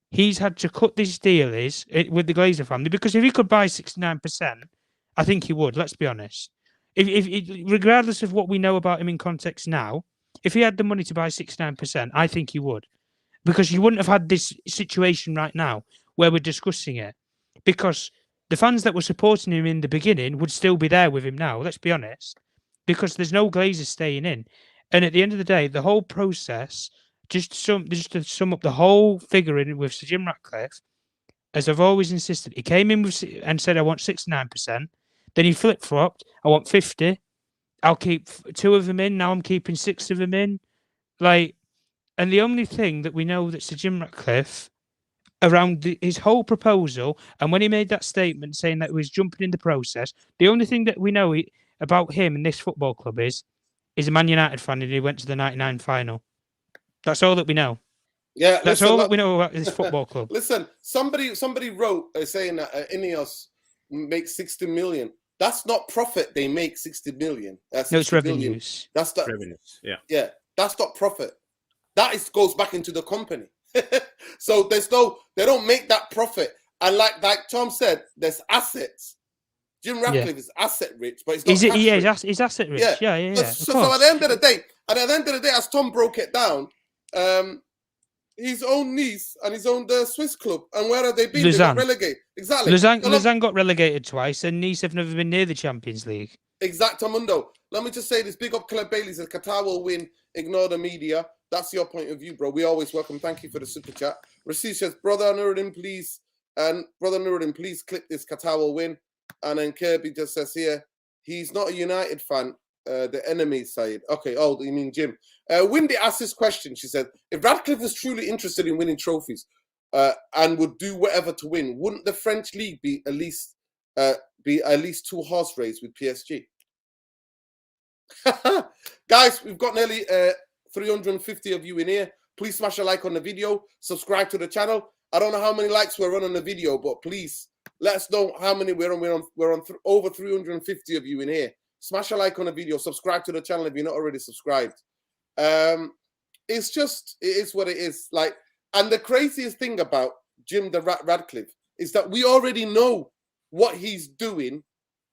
he's had to cut this deal is with the Glazer family, because if he could buy 69%, I think he would. Let's be honest. If regardless of what we know about him in context now, if he had the money to buy 69%, I think he would, because you wouldn't have had this situation right now where we're discussing it, because the fans that were supporting him in the beginning would still be there with him now. Let's be honest, because there's no Glazer staying in, and at the end of the day, the whole process. Just to sum up the whole figure in with Sir Jim Ratcliffe, as I've always insisted, he came in and said, I want 69%. Then he flip-flopped, I want 50. I'll keep 2 of them in. Now I'm keeping 6 of them in. And the only thing that we know that Sir Jim Ratcliffe, around his whole proposal, and when he made that statement saying that he was jumping in the process, the only thing that we know about him and this football club is he's a Man United fan and he went to the 99 final. That's all that we know. Yeah, that's all that we know about this football club. Listen, somebody wrote saying that Ineos makes 60 million. That's not profit. They make 60 million. That's no, it's revenues. That's the revenues. Yeah, yeah. That's not profit. That goes back into the company. So they don't make that profit. And like Tom said, there's assets. Jim Ratcliffe is asset rich, but he's not. He's asset rich. Yeah. So at the end of the day, as Tom broke it down. He's owned Nice and he's owned the Swiss club. And where have they been? Lausanne. They got relegated. Exactly. Lausanne got relegated twice, and Nice have never been near the Champions League. Exactamundo. Let me just say this. Big up Claire Bailey says Qatar will win. Ignore the media. That's your point of view, bro. We always welcome. Thank you for the super chat. Rashid says, Brother Nuruddin, please clip this. Qatar will win. And then Kirby just says here, he's not a United fan. The enemy side. Okay. Oh, you mean Jim? Windy asked this question. She said, if Radcliffe was truly interested in winning trophies and would do whatever to win, wouldn't the French league be at least 2 horse race with PSG? Guys, we've got nearly 350 of you in here. Please smash a like on the video. Subscribe to the channel. I don't know how many likes we're on the video, but please let us know how many we're on. We're on over 350 of you in here. Smash a like on the video. Subscribe to the channel if you're not already subscribed. It is what it is. And the craziest thing about Jim the Radcliffe is that we already know what he's doing.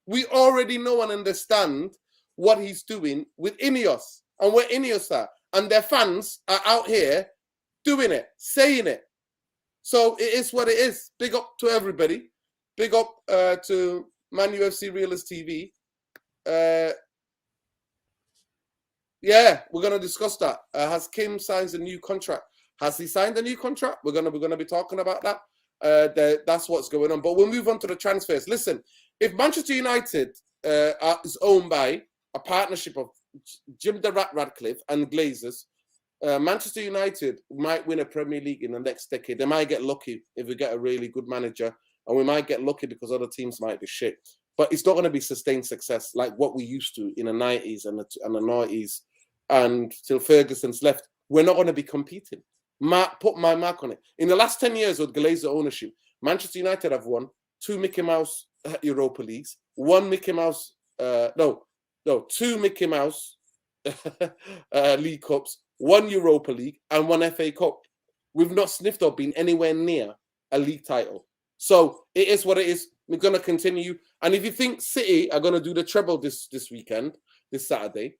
We already know and understand what he's doing with Ineos and where Ineos are. And their fans are out here doing it, saying it. So it is what it is. Big up to everybody. Big up to Man UFC Realist TV. Yeah, we're gonna discuss that. Has Kim signed a new contract? Has he signed a new contract? We're gonna be talking about that. That's what's going on. But we'll move on to the transfers. Listen, if Manchester United is owned by a partnership of Jim the Rat Radcliffe and Glazers, Manchester United might win a Premier League in the next decade. They might get lucky if we get a really good manager, and we might get lucky because other teams might be shit. But it's not going to be sustained success like what we used to in the 90s and the 90s and till Ferguson's left. We're not going to be competing. Put my mark on it. In the last 10 years with Glazer ownership, Manchester United have won 2 Mickey Mouse Europa Leagues, 1 Mickey Mouse, two Mickey Mouse League Cups, 1 Europa League, and 1 FA Cup. We've not sniffed or been anywhere near a league title. So it is what it is. We're going to continue. And if you think City are going to do the treble this weekend, this Saturday,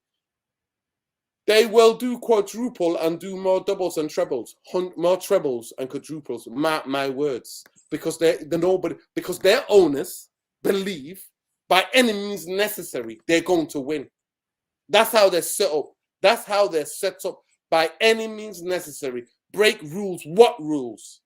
they will do quadruple and do more doubles and trebles, more trebles and quadruples. Mark my words, because because their owners believe by any means necessary they're going to win. That's how they're set up. That's how they're set up. By any means necessary. Break rules. What rules?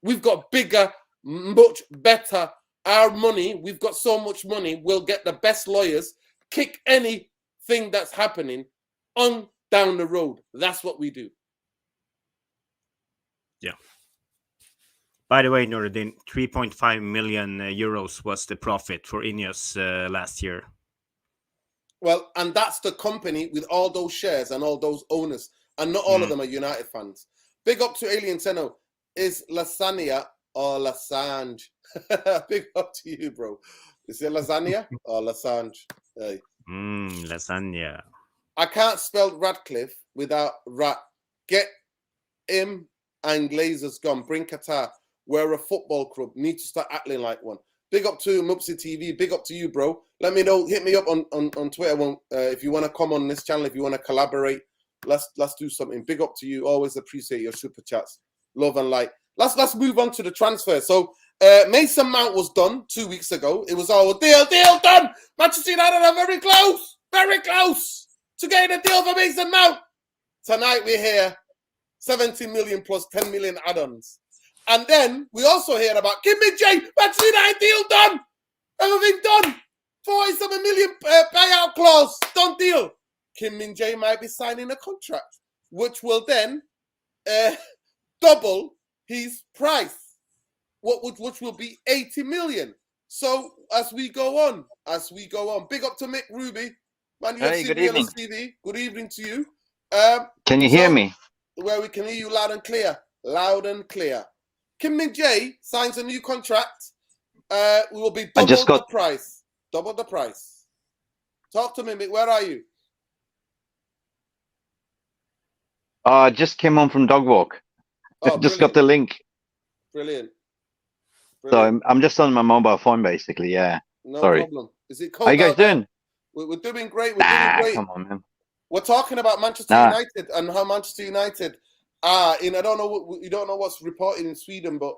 We've got bigger, much better. Our money. We've got so much money. We'll get the best lawyers. Kick anything that's happening on down the road. That's what we do. Yeah. By the way, Nuruddin, 3.5 million euros was the profit for Ineos last year. Well, and that's the company with all those shares and all those owners. And not all of them are United fans. Big up to Alien Tenno. Is lasagna or Lasange? Big up to you, bro. Is it lasagna or Lasange? Hey. Lasagna. I can't spell Radcliffe without rat. Get him and Glazers gone. Bring Qatar. We're a football club. Need to start acting like one. Big up to Mupsy TV. Big up to you, bro. Let me know. Hit me up on Twitter if you want to come on this channel. If you want to collaborate, let's do something. Big up to you. Always appreciate your super chats. Love and light. Let's move on to the transfer. So Mason Mount was done 2 weeks ago. It was all deal done. Manchester United are very close to getting a deal for Mason Mount. Tonight we're here, 70 million plus 10 million add-ons. And then we also hear about Kim Min-jae, Manchester United deal done. Everything done. 47 million payout clause. Done deal. Kim Min-jae might be signing a contract, which will then double his price, which will be 80 million. So as we go on, big up to Mick Ruby. Man, hey, good evening. TV. Good evening to you. Can you hear me? Where we can hear you loud and clear. Loud and clear. Kim Min-jae signs a new contract. We will be double the price. Double the price. Talk to me, Mick. Where are you? Just came home from dog walk. Oh, just got the link. Brilliant. So I'm just on my mobile phone, basically. Yeah. No Sorry. problem. Is it cold? How you guys doing? We're doing great. We're doing great. Come on, man. We're talking about Manchester United and how Manchester United are in. I don't know. You don't know what's reported in Sweden, but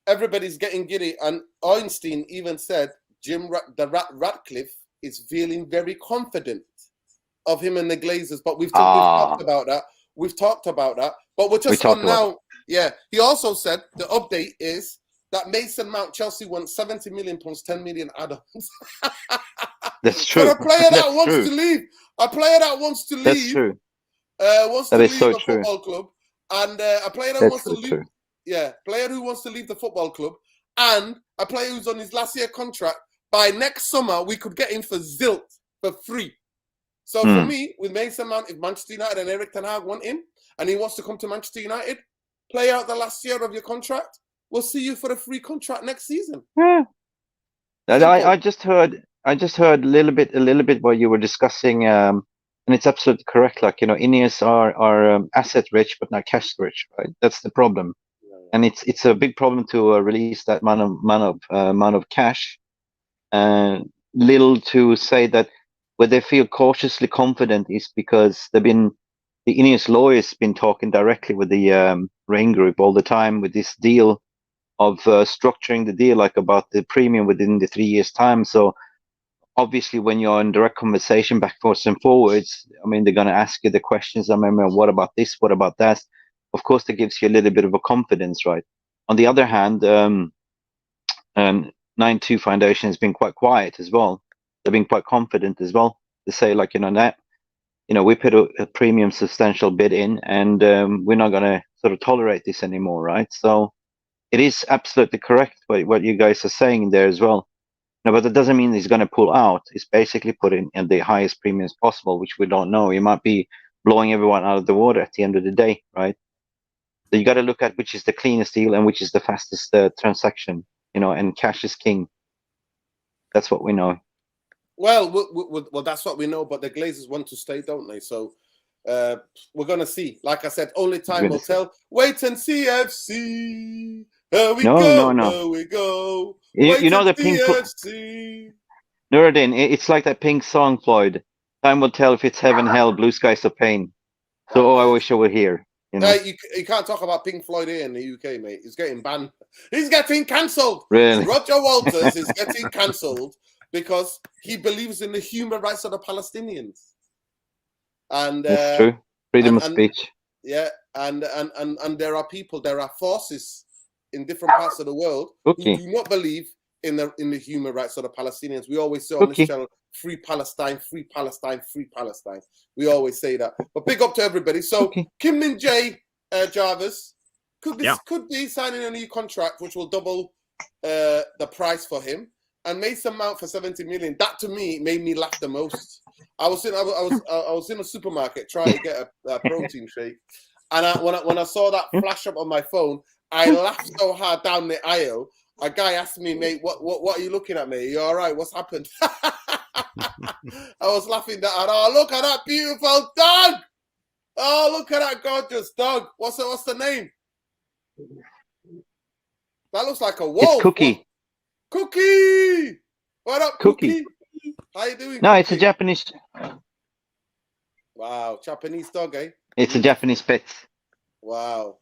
everybody's getting giddy. And Einstein even said Radcliffe is feeling very confident of him and the Glazers. But we've talked about that. We've talked about that. But we're just on now. Yeah. He also said the update is that Mason Mount, Chelsea wants 70 million pounds, 10 million add-ons. That's true. But a player that wants to leave. A player that wants to leave. That's true. Wants to leave the football club. And a player that wants to leave. True. Yeah. Player who wants to leave the football club. And a player who's on his last year contract. By next summer, we could get him for zilch, for free. So for me, with Mason Mount, if Manchester United and Eric Ten Hag want him, and he wants to come to Manchester United, play out the last year of your contract, we'll see you for a free contract next season. Yeah. I just heard a little bit what you were discussing, and it's absolutely correct. Like, Ineos are asset rich but not cash rich, right? That's the problem, and it's a big problem to release that amount of cash. Little to say that where they feel cautiously confident is because the Ineos lawyers been talking directly with the Rain Group all the time with this deal of structuring the deal, like about the premium within the 3 years time. So obviously when you're in direct conversation backwards and forwards, I mean, they're going to ask you the questions. I remember, what about this? What about that? Of course, that gives you a little bit of a confidence, right? On the other hand, 9-2 Foundation has been quite quiet as well. They've been quite confident as well to say, like, we put a premium substantial bid in, and we're not going to sort of tolerate this anymore, right? So it is absolutely correct what you guys are saying there as well. No, but that doesn't mean he's going to pull out. It's basically put in the highest premiums possible, which we don't know. He might be blowing everyone out of the water at the end of the day, right? So you got to look at which is the cleanest deal and which is the fastest transaction, and cash is king. That's what we know. Well, that's what we know. But the Glazers want to stay, don't they? So we're gonna see. Like I said, only time will tell. Wait and see, FC. Here we go. No. Here we go. You know the pink. FC. Nuruddin, it's like that Pink song, Floyd. Time will tell if it's heaven, hell, blue skies, or pain. So, I wish I were here. You can't talk about Pink Floyd here in the UK, mate. He's getting banned. He's getting cancelled. Really? Roger Walters is getting cancelled because he believes in the human rights of the Palestinians. And that's true. Freedom of speech. Yeah, and there are forces in different parts of the world who do not believe in the human rights of the Palestinians. We always say on this channel, free Palestine, free Palestine, free Palestine. We always say that. But big up to everybody. So Kim Min Jae Jarvis could be signing a new contract which will double the price for him, and Mason Mount for 70 million. That to me made me laugh the most. I was in a supermarket trying to get a protein shake, and when I saw that flash up on my phone, I laughed so hard down the aisle. A guy asked me, mate, what are you looking at, mate? You all right? What's happened? I was laughing that. Oh, look at that beautiful dog! Oh, look at that gorgeous dog. What's the name? That looks like a wolf. It's Cookie. Cookie! What up, Cookie? How you doing? No, Cookie? it's a Japanese. Wow, Japanese dog, eh? It's a Japanese pet. Wow,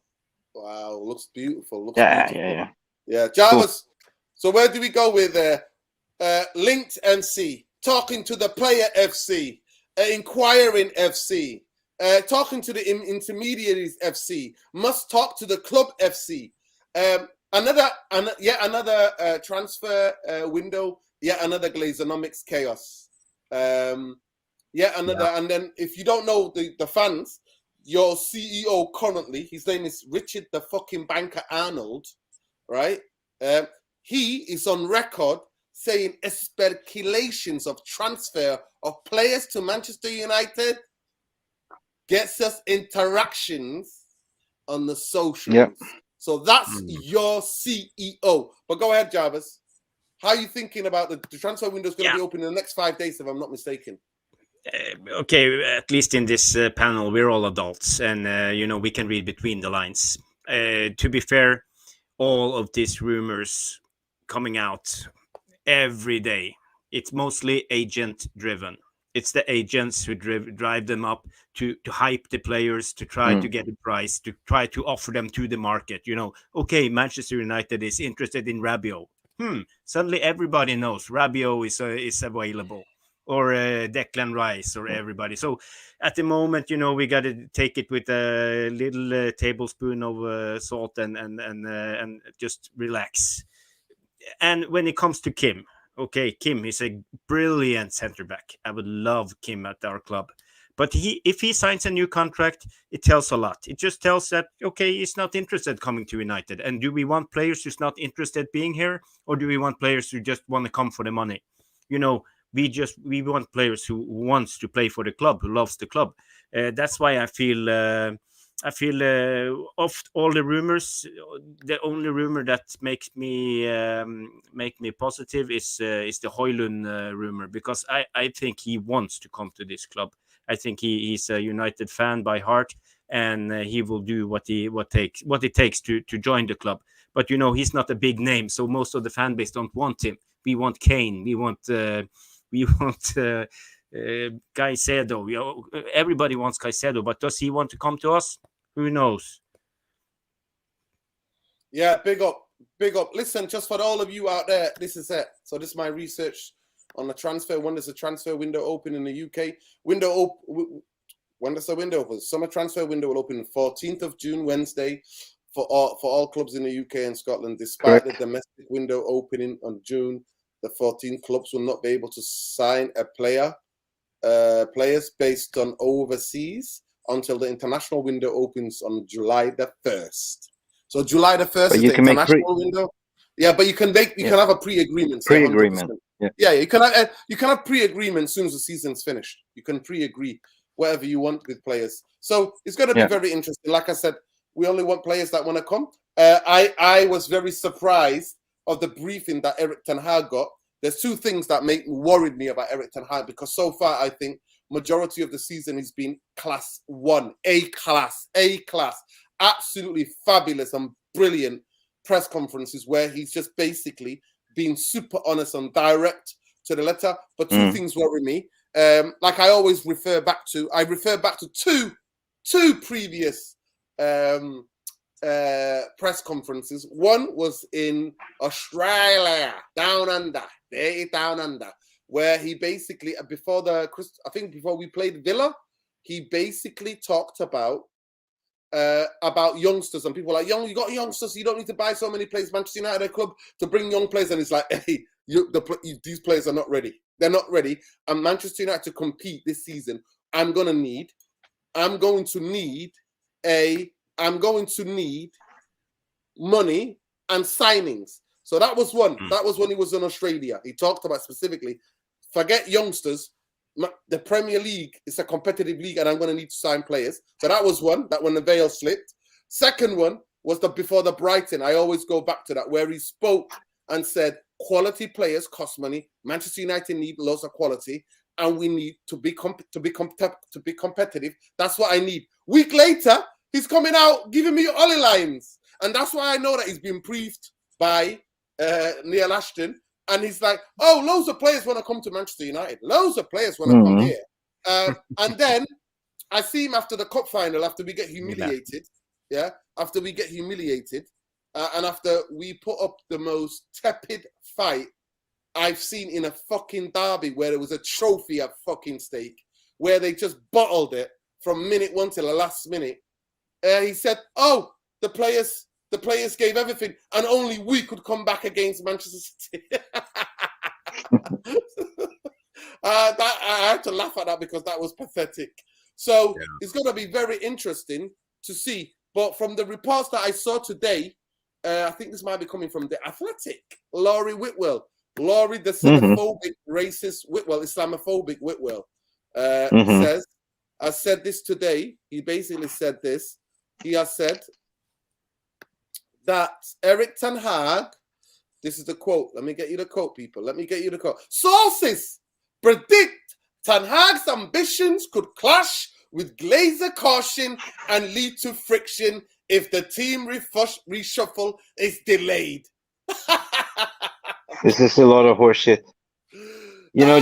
looks beautiful. Looks beautiful. Yeah, Jarvis. Cool. So where do we go with Linked MC, talking to the player FC, inquiring FC, talking to the intermediaries FC, must talk to the club FC. Another transfer window, yet another Glazeronomics chaos. And then if you don't know the fans, your CEO currently, his name is Richard the fucking Banker Arnold, right? He is on record saying speculations of transfer of players to Manchester United gets us interactions on the socials. Yep. So that's your CEO. But go ahead, Jarvis. How are you thinking about the transfer window is going to be open in the next 5 days, if I'm not mistaken? Okay, at least in this panel, we're all adults, and we can read between the lines. To be fair, all of these rumors coming out every day, it's mostly agent driven. It's the agents who drive them up to hype the players, to try to get a price, to try to offer them to the market. Okay, Manchester United is interested in Rabiot. Suddenly everybody knows Rabiot is available, or Declan Rice, or everybody. So at the moment, we got to take it with a little tablespoon of salt and just relax. And when it comes to Kim, okay, Kim is a brilliant center back. I would love Kim at our club. But if he signs a new contract, it tells a lot. It just tells that, okay, he's not interested coming to United. And do we want players who's not interested being here? Or do we want players who just want to come for the money? We want players who wants to play for the club, who loves the club. That's why I feel of all the rumors, the only rumor that makes me positive is the Højlund rumor, because I think he wants to come to this club. I think he's a United fan by heart, and he will do what it takes to join the club. But he's not a big name, so most of the fan base don't want him. We want Kane. We want Caicedo. Everybody wants Caicedo, but does he want to come to us? Who knows? Yeah, big up. Listen, just for all of you out there, this is it. So this is my research on the transfer. When does the transfer window open in the UK? When does the window open? Summer transfer window will open 14th of June, Wednesday, for all clubs in the UK and Scotland. Despite the domestic window opening on June the 14th, clubs will not be able to sign a player players based on overseas until the international window opens on July the 1st. So July the 1st But is you the can make international window. Yeah, but you can have a pre-agreement. Say pre-agreement. 100%. Yeah, you can have pre-agreement as soon as the season's finished. You can pre-agree whatever you want with players. So it's going to be very interesting. Like I said, we only want players that want to come. I was very surprised of the briefing that Erik ten Hag got. There's two things that worried me about Erik ten Hag, because so far I think majority of the season has been class 1, A class, absolutely fabulous and brilliant press conferences where he's just basically being super honest and direct to the letter. But two things worry me. Like I always refer back to two previous press conferences. One was in Australia, down under, where he basically before we played Villa, he basically talked about youngsters, and people are like, you got youngsters, you don't need to buy so many players. Manchester United, a club to bring young players, and it's like, hey, these players are not ready. They're not ready. And Manchester United to compete this season, I'm going to need money and signings. So that was one. That was when he was in Australia. He talked about specifically, forget youngsters. The Premier League is a competitive league, and I'm going to need to sign players. So that was one. That when the veil slipped. Second one was before the Brighton. I always go back to that, where he spoke and said, quality players cost money. Manchester United need lots of quality, and we need to be competitive. That's what I need. Week later, he's coming out giving me ollie lines, and that's why I know that he's been briefed by Neil Ashton. And he's like, oh, loads of players want to come to Manchester United. Loads of players want to come here. And then I see him after the cup final, after we get humiliated. Yeah, after we get humiliated. And after we put up the most tepid fight I've seen in a fucking derby, where there was a trophy at fucking stake, where they just bottled it from minute 1 till the last minute. He said, oh, the players gave everything, and only we could come back against Manchester City. I had to laugh at that because that was pathetic. So it's going to be very interesting to see. But from the reports that I saw today, I think this might be coming from The Athletic. Laurie Whitwell. Laurie, the xenophobic, racist Whitwell, Islamophobic Whitwell, says, I said this today. He basically said this. He has said that Erik ten Hag, this is the quote. Let me get you the quote, people. Let me get you the quote. Sources predict Ten Hag's ambitions could clash with Glazer caution and lead to friction if the team reshuffle is delayed. This is a lot of horseshit. You know,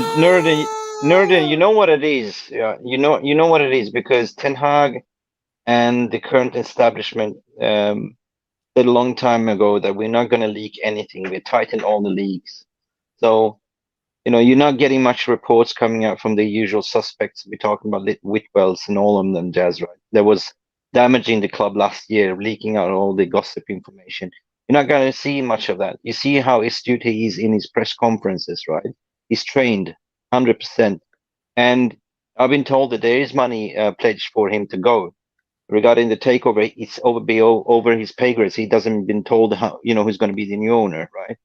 Nurden, you know what it is. Yeah, you know what it is, because Ten Hag and the current establishment said a long time ago that we're not going to leak anything. We tighten all the leaks. So, you know, you're not getting much reports coming out from the usual suspects. We're talking about Whitwells and all of them, jazz, right? There was damaging the club last year, leaking out all the gossip information. You're not going to see much of that. You see how astute he is in his press conferences, right? He's trained 100%. And I've been told that there is money pledged for him to go. Regarding the takeover, it's over his pay grades. He doesn't been told how, you know, who's going to be the new owner, right?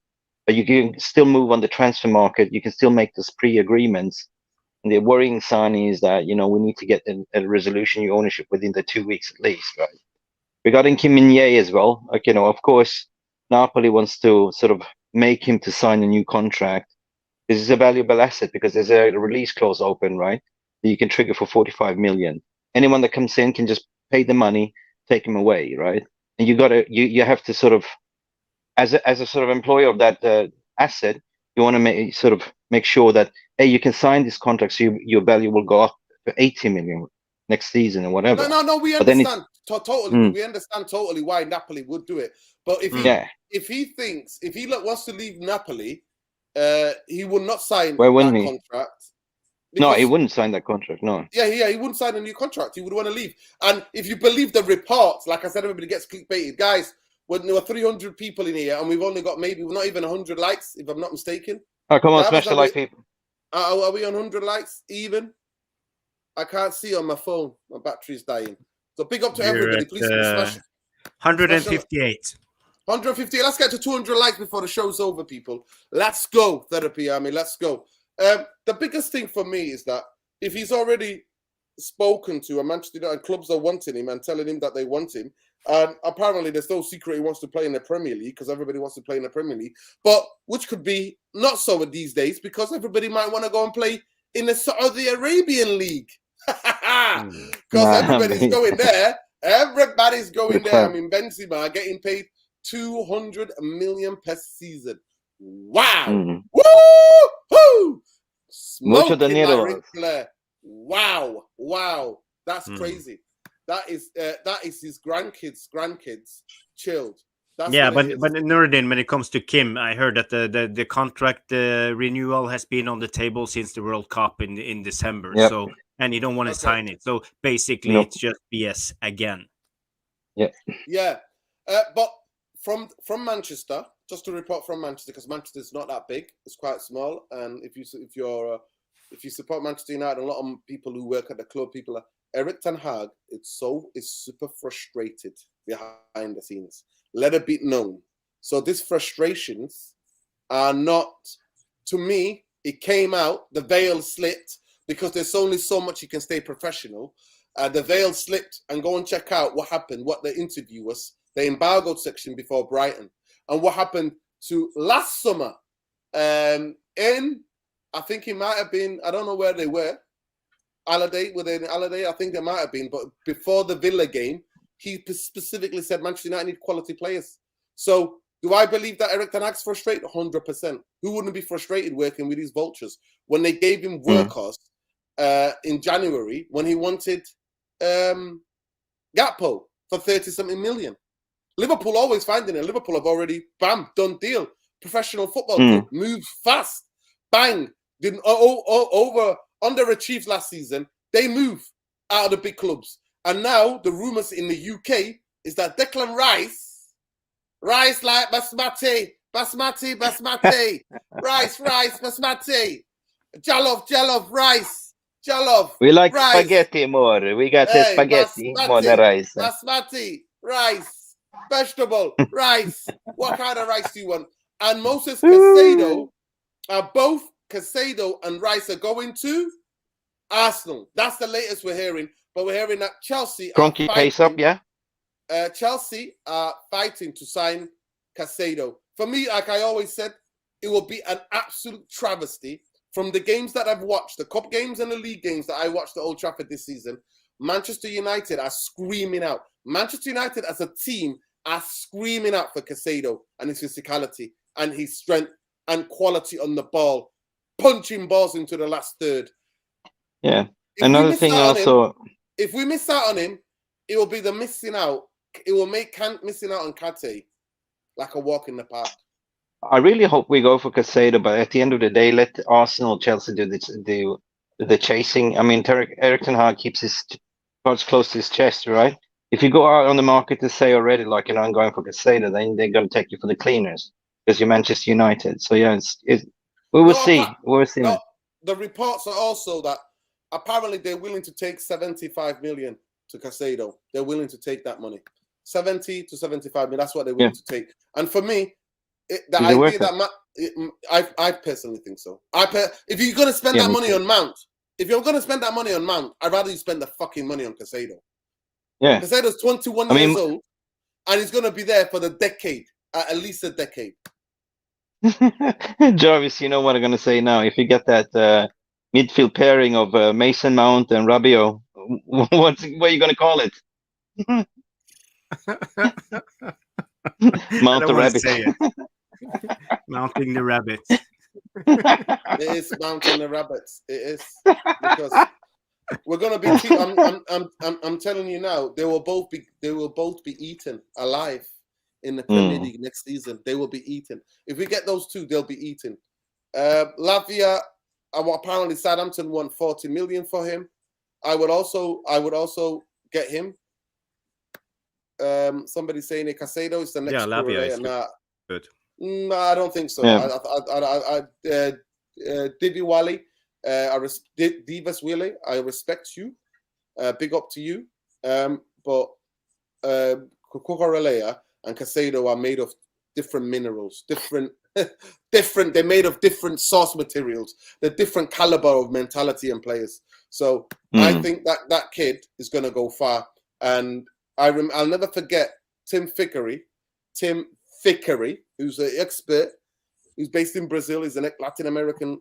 But you can still move on the transfer market. You can still make those pre-agreements. And the worrying sign is that, you know, we need to get a resolution of ownership within the 2 weeks at least, right? Regarding Kim Min-jae as well, like, you know, of course, Napoli wants to sort of make him to sign a new contract. This is a valuable asset because there's a release clause open, right? That you can trigger for 45 million. Anyone that comes in can just pay the money, take him away, right? And you have to sort of, as a sort of employer of that asset, you want to make sure that, hey, you can sign this contract so your value will go up to 80 million next season or whatever. No, we understand totally. We understand totally why Napoli would do it. But if he wants to leave Napoli, he will not sign that contract. No, he wouldn't sign that contract. No. Yeah, he wouldn't sign a new contract. He would want to leave. And if you believe the reports, like I said, everybody gets clickbaited. Guys, when there were 300 people in here, and we've only got maybe not even 100 likes, if I'm not mistaken. Oh, come on, smash the like, people. Are we on 100 likes even? I can't see on my phone. My battery's dying. So big up to We're everybody. at, Please smash 158. 150. Let's get to 200 likes before the show's over, people. Let's go, Therapy Army. Let's go. The biggest thing for me is that if he's already spoken to a Manchester United clubs are wanting him and telling him that they want him, and apparently there's no secret he wants to play in the Premier League because everybody wants to play in the Premier League, but which could be not so these days because everybody might want to go and play in the Saudi Arabian League because everybody's going there. Everybody's going there. I mean, Benzema getting paid 200 million per season. Wow. Woo! Mucho Smoking dinero. like Ric Flair. Wow. That's crazy. That is his grandkids chilled. That's Yeah, but Nuruddin, when it comes to Kim, I heard that the contract renewal has been on the table since the World Cup in December. Yep. So, and you don't want to sign it. So basically, Nope. it's just BS again. Yeah. But from Manchester, just to report from Manchester, because Manchester is not that big, it's quite small, and if you support Manchester United, a lot of people who work at the club, people are Erik ten Hag. Is super frustrated behind the scenes. Let it be known. So these frustrations are not, to me, it came out, the veil slipped, because there's only so much you can stay professional. The veil slipped, and go and check out what happened, what the interview was, the embargoed section before Brighton, and what happened to last summer. I think it might have been, I don't know where they were. Were they in holiday? I think they might have been, but before the Villa game, he specifically said Manchester United need quality players. So do I believe that Erik ten Hag's frustrated? 100%. Who wouldn't be frustrated working with these vultures when they gave him workhorse in January when he wanted Gakpo for 30-something million? Liverpool always finding it. Liverpool have already, bam, done deal. Professional football club, moves fast, bang. Didn't underachieved last season. They move out of the big clubs, and now the rumors in the UK is that Declan Rice like basmati, rice, basmati, jollof, rice, jollof. We like rice. spaghetti more. We got the spaghetti more than rice. Basmati, rice, vegetable, rice. What kind of rice do you want? And Moses Caicedo are both. Caicedo and Rice are going to Arsenal. That's the latest we're hearing. But we're hearing that Chelsea are fighting. Chelsea are fighting to sign Caicedo. For me, like I always said, it will be an absolute travesty. From the games that I've watched, the cup games and the league games that I watched at Old Trafford this season, Manchester United are screaming out. Manchester United as a team are screaming out for Caicedo and his physicality and his strength and quality on the ball. Punching balls into the last third. Yeah. Another thing also. If we miss out on him, it will be the missing out. It will make missing out on Kate like a walk in the park. I really hope we go for Caicedo, but at the end of the day, let Arsenal, Chelsea do the chasing. I mean, Erik ten Hag keeps his cards close to his chest, right? If you go out on the market to say already, like, I'm going for Caicedo, then they're going to take you for the cleaners because you're Manchester United. So yeah, we will see. We will see. The reports are also that apparently they're willing to take 75 million to Caicedo. They're willing to take that money. 70 to 75 million. That's what they're willing to take. And for me, the idea that I personally think so. If you're going to spend that money on Mount, I'd rather you spend the fucking money on Caicedo. Yeah. Caicedo's 21 years old, and he's going to be there for the decade, at least a decade. Jarvis, you know what I'm going to say now. If you get that midfield pairing of Mason Mount and Rabiot, what are you going to call it? Mount the rabbit. Mounting the rabbit. It is mounting the rabbits. It is, because we're going to be. I'm telling you now, they will both be eaten alive. In the Premier League next season, they will be eaten. If we get those two, they'll be eaten. Lavia, apparently Southampton want 40 million for him. I would also get him. Somebody saying Caicedo is the next. Yeah, Lavia is good. No, I don't think so. Yeah. Divi Wally, Divas Willie, I respect you. Big up to you. But Cucurella and Casado are made of different minerals, different. They're made of different source materials. They're different caliber of mentality and players. So I think that kid is going to go far. And I'll never forget Tim Fickery, who's an expert, who's based in Brazil. He's an Latin American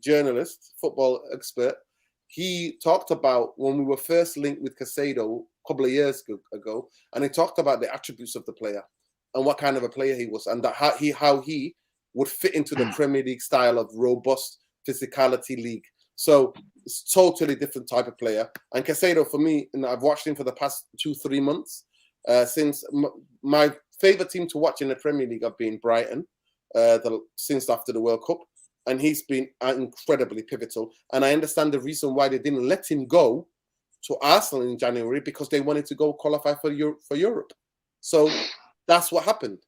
journalist, football expert. He talked about when we were first linked with Casado a couple of years ago, and he talked about the attributes of the player and what kind of a player he was, and that how he would fit into the Premier League style of robust physicality league. So it's totally different type of player. And Casado, for me, and I've watched him for the past 2-3 months, since my favorite team to watch in the Premier League have been Brighton, since after the World Cup. And he's been incredibly pivotal. And I understand the reason why they didn't let him go to Arsenal in January, because they wanted to go qualify for Europe. So that's what happened.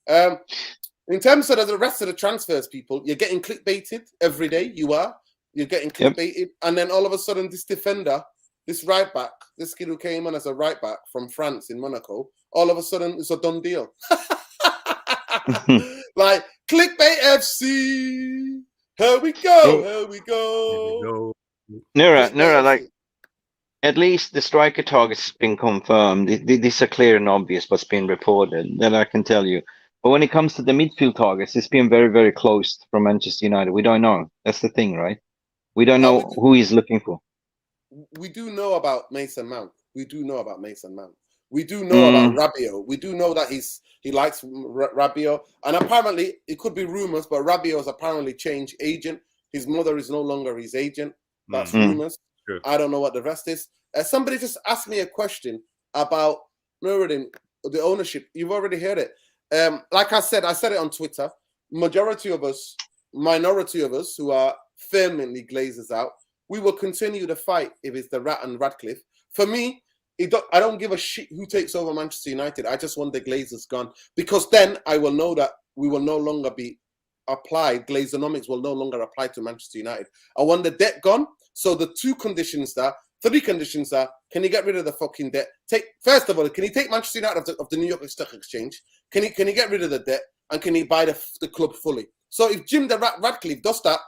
In terms of the rest of the transfers, people, you're getting clickbaited every day. You're getting clickbaited. And then all of a sudden, this defender, this right back, this kid who came on as a right back from France in Monaco, all of a sudden it's a done deal. Like, clickbait FC. Here we go. Here we go. Nura, like, at least the striker target's been confirmed. These are clear and obvious what's been reported, that I can tell you. But when it comes to the midfield targets, it's been very, very close from Manchester United. We don't know. That's the thing, right? We don't know who he's looking for. We do know about Mason Mount. We do know about Rabiot. We do know that he likes Rabiot. And apparently, it could be rumors, but Rabiot has apparently changed agent. His mother is no longer his agent. That's rumors. True. I don't know what the rest is. Somebody just asked me a question about Nuruddin, the ownership. You've already heard it. Like I said it on Twitter. Minority of us who are firmly Glazers out, we will continue to fight if it's the Rat and Radcliffe. For me, I don't give a shit who takes over Manchester United. I just want the Glazers gone, because then I will know that we will no longer be applied. Glazonomics will no longer apply to Manchester United. I want the debt gone. So the 3 conditions are: can you get rid of the fucking debt? First of all, can you take Manchester United of the New York Stock Exchange? Can you get rid of the debt, and can he buy the club fully? So if Jim the Radcliffe does that,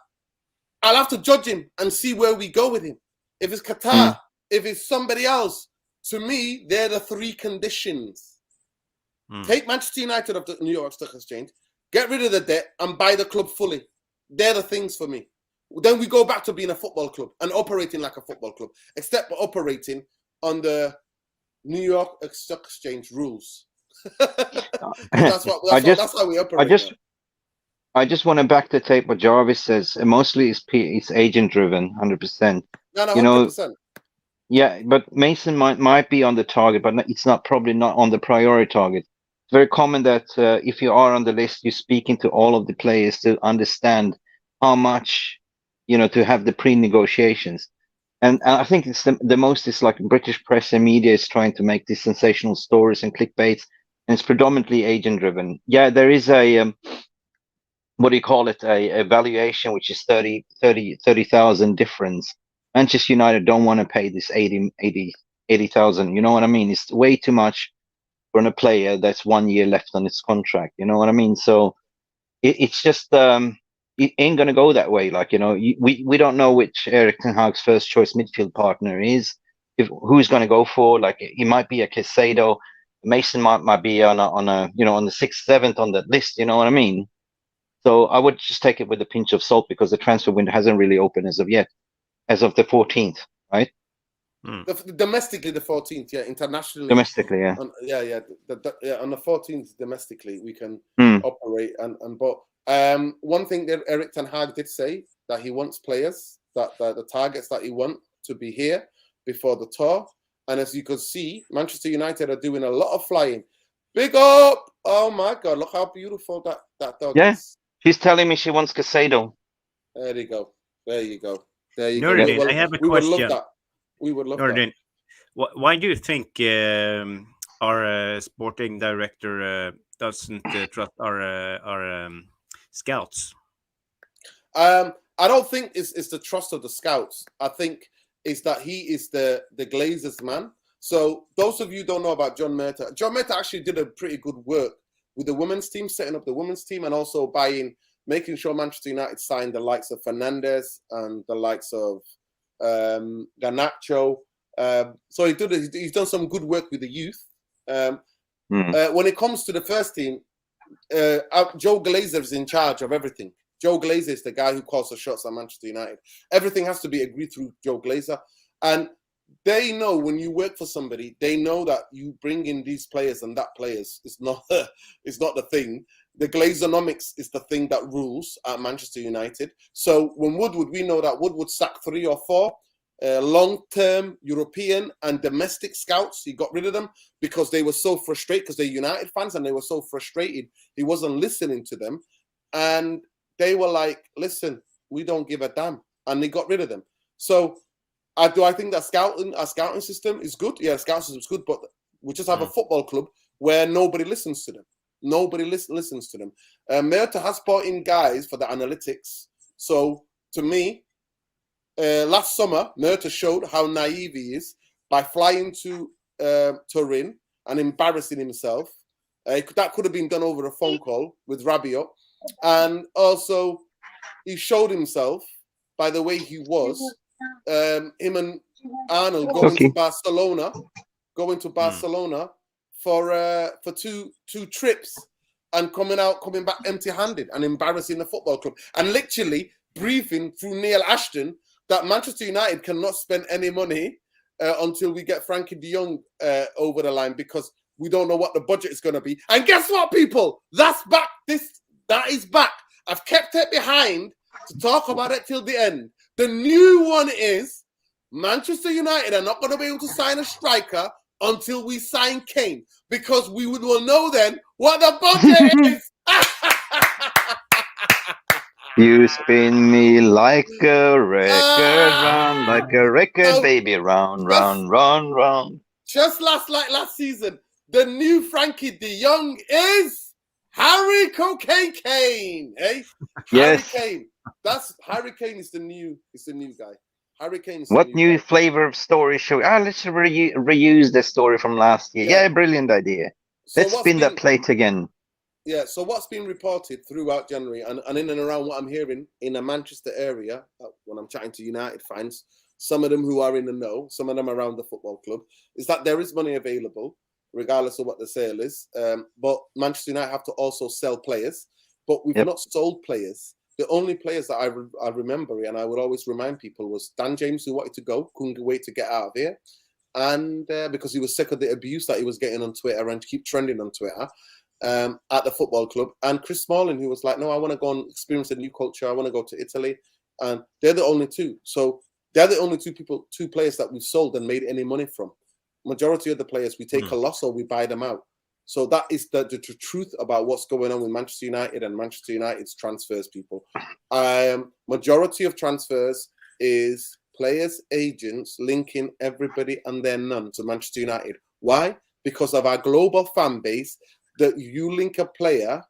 I'll have to judge him and see where we go with him. If it's Qatar, if it's somebody else, to me, they're the 3 conditions. Take Manchester United of the New York Stock Exchange, get rid of the debt, and buy the club fully. They're the things for me. Then we go back to being a football club and operating like a football club, except for operating on the New York Stock Exchange rules. That's how we operate. I just want to back the tape what Jarvis says. Mostly it's agent driven, 100%. No, 100%. Yeah, but Mason might be on the target, but it's probably not on the priority target. It's very common that if you are on the list, you're speaking to all of the players to understand how much, to have the pre-negotiations. And I think it's the most is like British press and media is trying to make these sensational stories and clickbaits, and it's predominantly agent driven. Yeah, there is a what do you call it? A valuation which is 30,000 difference. Manchester United don't want to pay this 80,000. You know what I mean? It's way too much for a player that's 1 year left on its contract. You know what I mean? So it's just it ain't gonna go that way. Like, we don't know which Erik ten Hag's first choice midfield partner is. Who's gonna go for? Like, he might be a Casado. Mason might be on a on the 6th, 7th on that list. You know what I mean? So I would just take it with a pinch of salt, because the transfer window hasn't really opened as of yet, as of the 14th, right? Domestically, the 14th, yeah. Internationally, domestically, yeah. On the 14th, domestically, we can operate. But one thing that Erik ten Hag did say, that he wants players, that the targets that he wants to be here before the tour. And as you could see, Manchester United are doing a lot of flying. Big up! Oh my God! Look how beautiful that dog is. She's telling me she wants Casado. There you go. Nuruddin, Well, I have a we question. would love that. We would love Nuruddin, that. why do you think our sporting director doesn't trust our scouts? I I don't think it's the trust of the scouts. I think it's that he is the Glazers man. So those of you who don't know about John Murtagh actually did a pretty good work with the women's team, setting up the women's team, and also making sure Manchester United signed the likes of Fernandes and the likes of Garnacho. So he's done some good work with the youth. When it comes to the first team, Joe Glazer is in charge of everything. Joe Glazer is the guy who calls the shots at Manchester United. Everything has to be agreed through Joe Glazer. And they know when you work for somebody, they know that you bring in these players and that players. It's not the thing. The Glazonomics is the thing that rules at Manchester United. So when we know that Wood sack 3 or 4 long-term European and domestic scouts. He got rid of them because they were so frustrated, because they're United fans, and they were so frustrated he wasn't listening to them. And they were like, listen, we don't give a damn. And they got rid of them. So do I think that our scouting system is good? Yeah, the scouting system is good, but we just have a football club where nobody listens to them. Nobody listens to them. Murtagh has brought in guys for the analytics. So to me, last summer, Murtagh showed how naive he is by flying to Turin and embarrassing himself. That could have been done over a phone call with Rabiot. And also, he showed himself by the way he was. Him and Arnold going to Barcelona for two trips and coming back empty-handed and embarrassing the football club. And literally briefing through Neil Ashton that Manchester United cannot spend any money until we get Frankie de Jong over the line, because we don't know what the budget is going to be. And guess what, people? That's back. That is back. I've kept it behind to talk about it till the end. The new one is Manchester United are not going to be able to sign a striker until we sign Kane, because we will know then what the budget is. You spin me like a record, round like a record, baby, round, round, round, round. Just like last season, the new Frankie de Jong is Harry Cocaine Kane. Hey, Yes. Harry Kane. Harry Kane is the new guy. Harry Kane is What the new guy. flavor of story show? Let's reuse the story from last year. Yeah, brilliant idea. So Let's spin that plate again. Yeah, so what's been reported throughout January and in and around what I'm hearing in the Manchester area, when I'm chatting to United fans, some of them who are in the know, some of them around the football club, is that there is money available, regardless of what the sale is. But Manchester United have to also sell players. But we've not sold players. The only players that I remember, and I would always remind people, was Dan James, who wanted to go, couldn't wait to get out of here. And because he was sick of the abuse that he was getting on Twitter and keep trending on Twitter at the football club. And Chris Smalling, who was like, no, I want to go and experience a new culture. I want to go to Italy. And they're the only two. So they're the only two players that we've sold and made any money from. Majority of the players, we take a loss or we buy them out. So that is the truth about what's going on with Manchester United and Manchester United's transfers, people. Majority of transfers is players, agents linking everybody and their none to Manchester United. Why? Because of our global fan base, that you link a player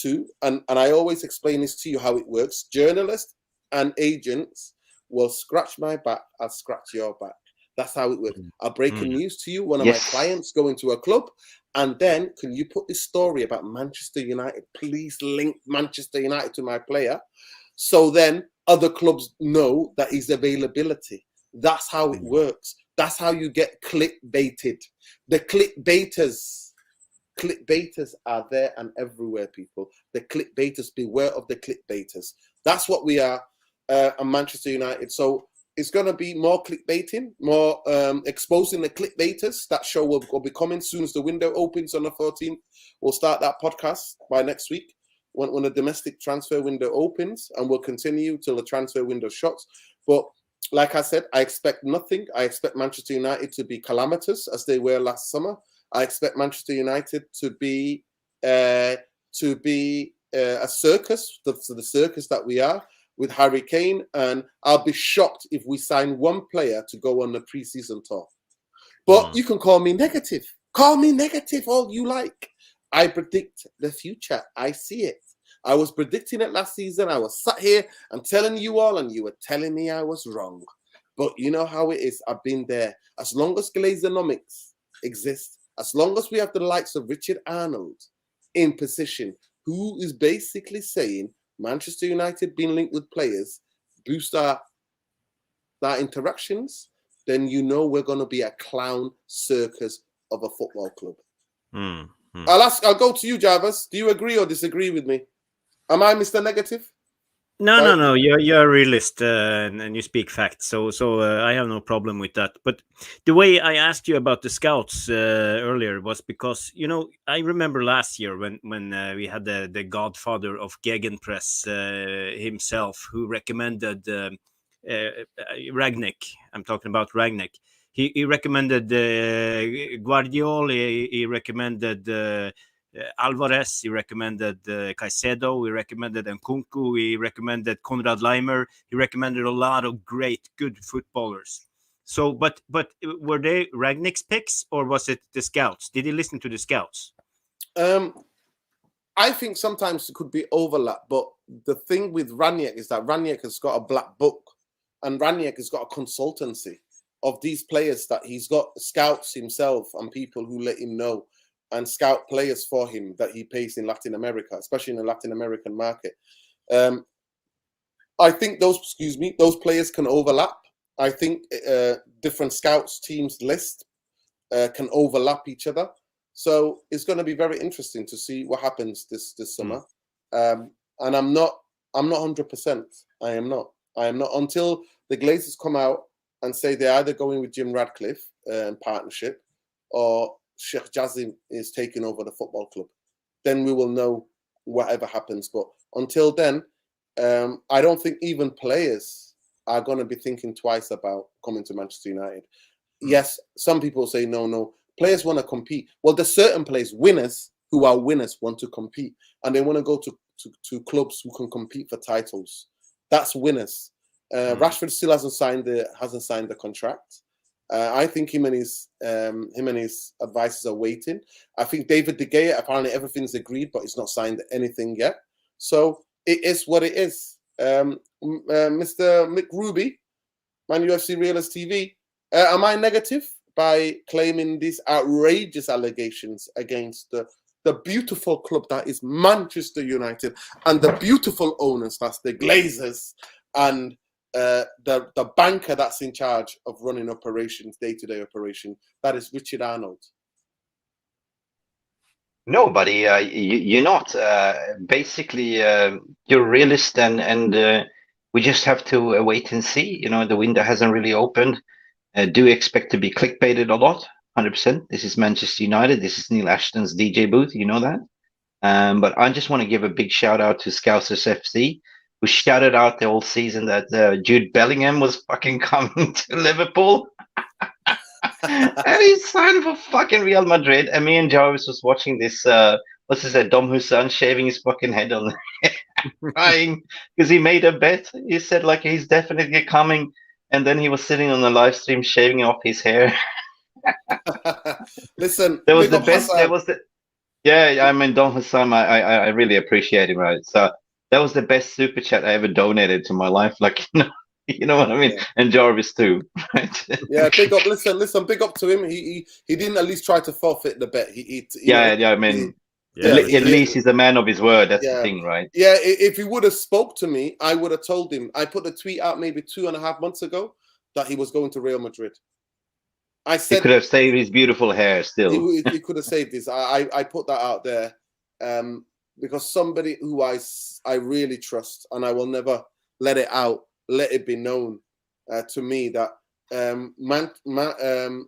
to, and I always explain this to you how it works. Journalists and agents will scratch my back, I'll scratch your back. That's how it works. I'll break a news to you, one of my clients going to a club, and then can you put this story about Manchester United? Please link Manchester United to my player. So then other clubs know that his availability. That's how it works. That's how you get clickbaited. The clickbaiters are there and everywhere, people. The clickbaiters, beware of the clickbaiters. That's what we are at Manchester United. So it's going to be more clickbaiting, more exposing the clickbaiters. That show will be coming as soon as the window opens on the 14th. We'll start that podcast by next week when the domestic transfer window opens, and we'll continue till the transfer window shuts. But like I said, I expect nothing. I expect Manchester United to be calamitous as they were last summer. I expect Manchester United to be a circus, the circus that we are, with Harry Kane, and I'll be shocked if we sign one player to go on the pre-season tour. But you can call me negative. Call me negative all you like. I predict the future. I see it. I was predicting it last season. I was sat here and telling you all, and you were telling me I was wrong. But you know how it is. I've been there. As long as Glazeronomics exists, as long as we have the likes of Richard Arnold in position, who is basically saying Manchester United being linked with players boost our interactions, then you know we're going to be a clown circus of a football club. I'll go to you, Jarvis. Do you agree or disagree with me? Am I Mr. Negative? No. You're a realist and you speak facts, so I have no problem with that. But the way I asked you about the scouts earlier was because I remember last year when we had the godfather of Gegenpress himself, who recommended Ragnick. I'm talking about Ragnick. He recommended Guardiola. He recommended. Alvarez, he recommended Caicedo, he recommended Nkunku, he recommended Konrad Leimer, he recommended a lot of great, good footballers. So, but were they Ragnick's picks or was it the scouts? Did he listen to the scouts? I think sometimes it could be overlap, but the thing with Ragnick is that Ragnick has got a black book, and Ragnick has got a consultancy of these players that he's got scouts himself and people who let him know and scout players for him that he pays in Latin America, especially in the Latin American market. I think those players can overlap. I think different scouts teams list can overlap each other. So it's going to be very interesting to see what happens this summer. And I'm not 100%. I am not until the Glazers come out and say they're either going with Jim Radcliffe in partnership or Sheikh Jassim is taking over the football club. Then we will know whatever happens. But until then, I don't think even players are going to be thinking twice about coming to Manchester United. Yes, some people say no. Players want to compete. Well, there's certain players, winners who are winners, want to compete, and they want to go to clubs who can compete for titles. That's winners. Rashford still hasn't signed the contract. I think him and his advisors are waiting. I think David De Gea, apparently everything's agreed, but he's not signed anything yet. So it is what it is. Mr. Mick Ruby, Man UFC Realist TV, am I negative by claiming these outrageous allegations against the beautiful club that is Manchester United and the beautiful owners, that's the Glazers, and the banker that's in charge of running operations, day-to-day operation, that is Richard Arnold? No, buddy, you're not. Basically, you're a realist, and we just have to wait and see. The window hasn't really opened. Do expect to be clickbaited a lot, 100%. This is Manchester United. This is Neil Ashton's DJ booth. You know that. But I just want to give a big shout out to Scousers FC, who shouted out the whole season that Jude Bellingham was fucking coming to Liverpool. And he signed for fucking Real Madrid. And me and Jarvis was watching this, what's his name, Dom Hussein shaving his fucking head on crying because he made a bet. He said, like, he's definitely coming. And then he was sitting on the live stream shaving off his hair. Listen, that was the best. That was the. Yeah, I mean, Don Hassan, I really appreciate him, right? So that was the best super chat I ever donated to my life. Like, you know what I mean? Yeah. And Jarvis too, right? Yeah, big up. Listen, big up to him. He didn't at least try to forfeit the bet. I mean, at least he's a man of his word. That's the thing, right? Yeah, if he would have spoke to me, I would have told him. I put the tweet out maybe 2.5 months ago that he was going to Real Madrid. I said he could have saved his beautiful hair still. He could have saved his. I put that out there because somebody who I really trust, and I will never let it be known to me that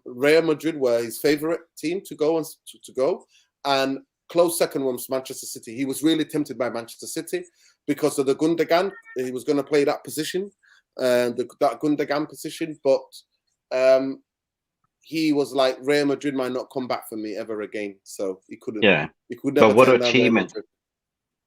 Real Madrid were his favorite team to go and close second was Manchester City. He was really tempted by Manchester City because of the Gundogan. He was going to play that position, that Gundogan position, but he was like, Real Madrid might not come back for me ever again. So he couldn't. Yeah. He could never. But what achievement!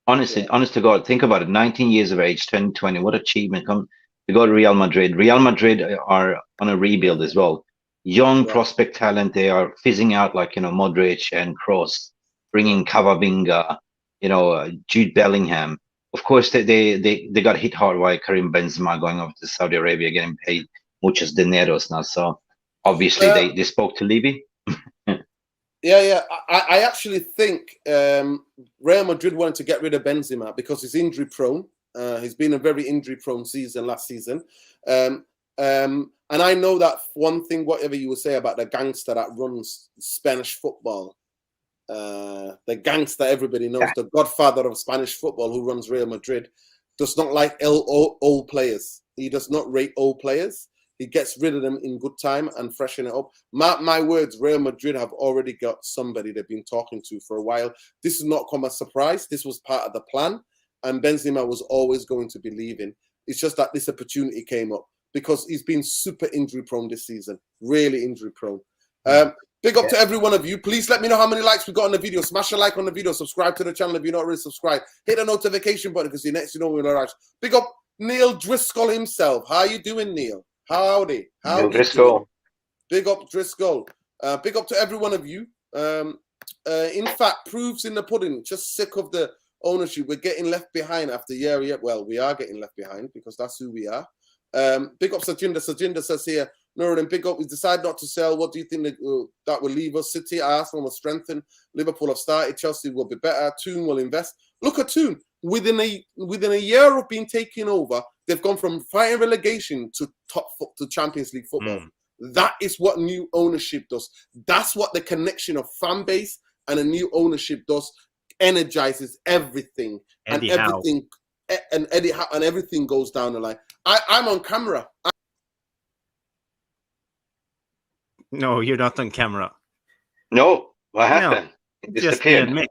Honestly, honest to God, think about it. 19 years of age, 2020. What achievement! Come to go to Real Madrid. Real Madrid are on a rebuild as well. Young prospect talent. They are fizzing out like Modric and Kroos, bringing Cavavinga. Jude Bellingham. Of course, they got hit hard by Karim Benzema going over to Saudi Arabia, getting paid muchos dineros now. So obviously they spoke to Levy. Yeah. I actually think Real Madrid wanted to get rid of Benzema because he's injury prone. He's been a very injury prone season last season. And I know that one thing, whatever you would say about the gangster that runs Spanish football, the gangster everybody knows, the godfather of Spanish football who runs Real Madrid, does not like old players. He does not rate old players. He gets rid of them in good time and freshen it up. My words, Real Madrid have already got somebody they've been talking to for a while. This has not come as a surprise. This was part of the plan. And Benzema was always going to be leaving. It's just that this opportunity came up because he's been super injury prone this season. Really injury prone. Big up to every one of you. Please let me know how many likes we got on the video. Smash a like on the video. Subscribe to the channel if you're not already subscribed. Hit the notification button because you know we're right. Big up Neil Driscoll himself. How you doing, Neil? Howdy. Howdy Driscoll. Big up Driscoll. Big up to every one of you. In fact, proofs in the pudding. Just sick of the ownership. We're getting left behind after year. Well, we are getting left behind because that's who we are. Big up Sajinda. Sajinda says here, Nuruddin, big up. We decided not to sell. What do you think that will leave us? City, Arsenal will strengthen. Liverpool have started. Chelsea will be better. Toon will invest. Look at Toon. Within a year of being taken over, they've gone from fighting relegation to to Champions League football. That is what new ownership does. That's what the connection of fan base and a new ownership does. Energizes everything, and everything goes down the line. I'm on camera. No, you're not on camera. No, what happened? It disappeared.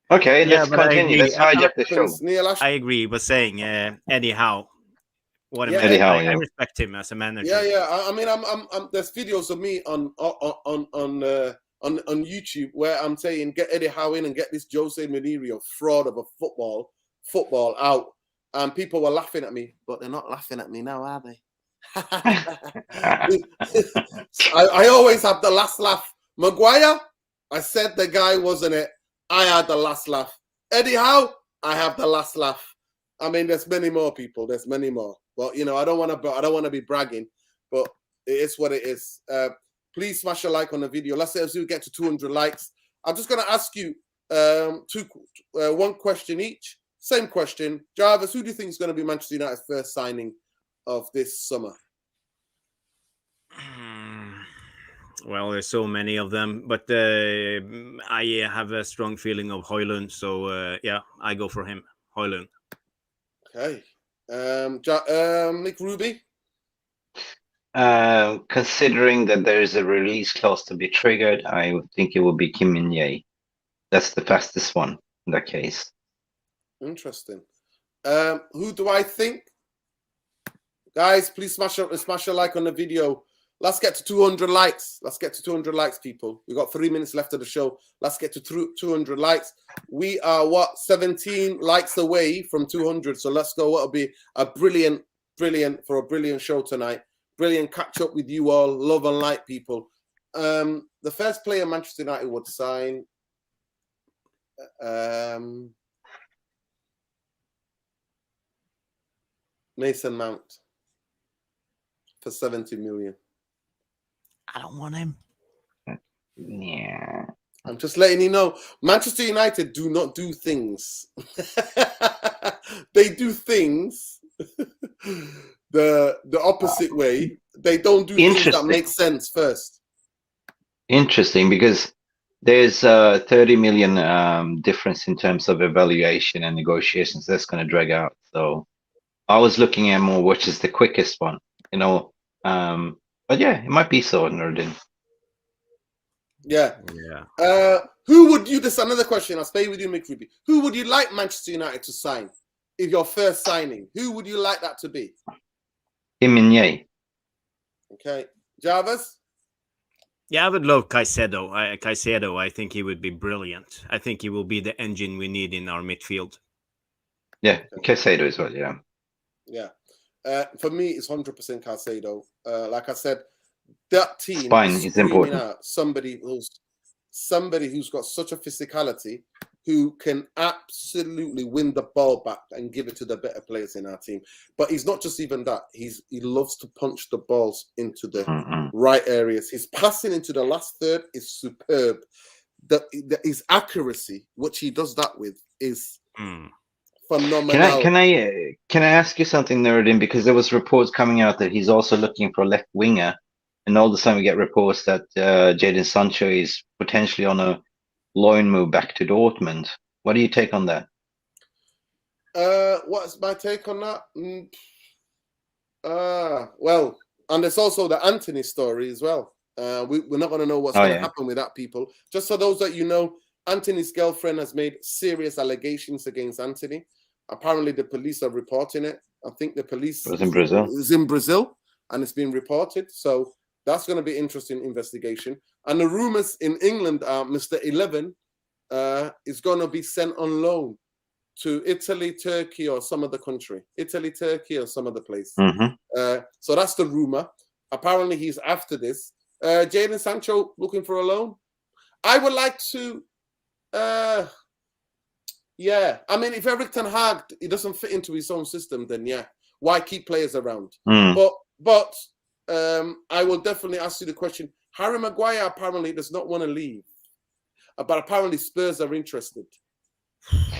Okay, let's continue. Let's hijack the show. I agree. He was saying Eddie Howe. What a man. Eddie Howe, I respect him as a manager. Yeah. I mean, I'm there's videos of me on YouTube where I'm saying get Eddie Howe in and get this Jose Mourinho fraud of a football out, and people were laughing at me, but they're not laughing at me now, are they? I always have the last laugh. Maguire, I said the guy wasn't it. I had the last laugh. Eddie Howe, I have the last laugh. I mean, there's many more people. There's many more. But I don't want to be bragging, but it is what it is. Please smash a like on the video. Let's say as we get to 200 likes. I'm just going to ask you one question each. Same question. Jarvis, who do you think is going to be Manchester United's first signing of this summer? Well, there's so many of them, but I have a strong feeling of Højlund, so I go for him, Højlund. Okay. Nick Ruby? Considering that there is a release clause to be triggered, I would think it would be Kim Min-jae. That's the fastest one in that case. Interesting. Who do I think? Guys, please smash a like on the video. Let's get to 200 likes. Let's get to 200 likes, people. We've got 3 minutes left of the show. Let's get to 200 likes. We are, 17 likes away from 200. So let's go. It'll be a brilliant show tonight. Brilliant catch up with you all. Love and light, people. The first player Manchester United would sign... Mason Mount for 70 million. I don't want him. Yeah. I'm just letting you know, Manchester United do not do things. They do things the opposite way. They don't do things that make sense first. Interesting, because there's 30 million difference in terms of evaluation and negotiations. That's going to drag out. So I was looking at more which is the quickest one, but yeah, it might be so, Nuruddin. Yeah. Who would you? This is another question. I'll stay with you, Mick Ruby. Who would you like Manchester United to sign? If your first signing, who would you like that to be? Kim Min-jae. Okay, Jarvis. Yeah, I would love Caicedo. I think he would be brilliant. I think he will be the engine we need in our midfield. Yeah, Caicedo as well. Yeah. Yeah. For me, it's 100% Caicedo. Like I said, that team Spine is important. Somebody who's got such a physicality, who can absolutely win the ball back and give it to the better players in our team. But he's not just even that. He loves to punch the balls into the right areas. His passing into the last third is superb. His accuracy, which he does that with, is phenomenal. Can I ask you something, Nerdin? Because there was reports coming out that he's also looking for a left winger, and all the time we get reports that Jadon Sancho is potentially on a loan move back to Dortmund. What do you take on that? What's my take on that? Well, and there's also the Anthony story as well. We're not going to know what's going to happen with that, people. Just for those that you know, Anthony's girlfriend has made serious allegations against Anthony. Apparently, the police are reporting it. I think the police is in Brazil, and it's been reported. So that's going to be interesting investigation. And the rumors in England are Mr. 11 is going to be sent on loan to Italy, Turkey, or some other country. Italy, Turkey, or some other place. So that's the rumor. Apparently, he's after this. Jadon Sancho looking for a loan. I would like to. Yeah, I mean, if Eric Ten Hag, he doesn't fit into his own system, then yeah, why keep players around? But I will definitely ask you the question. Harry Maguire apparently does not want to leave, but apparently Spurs are interested.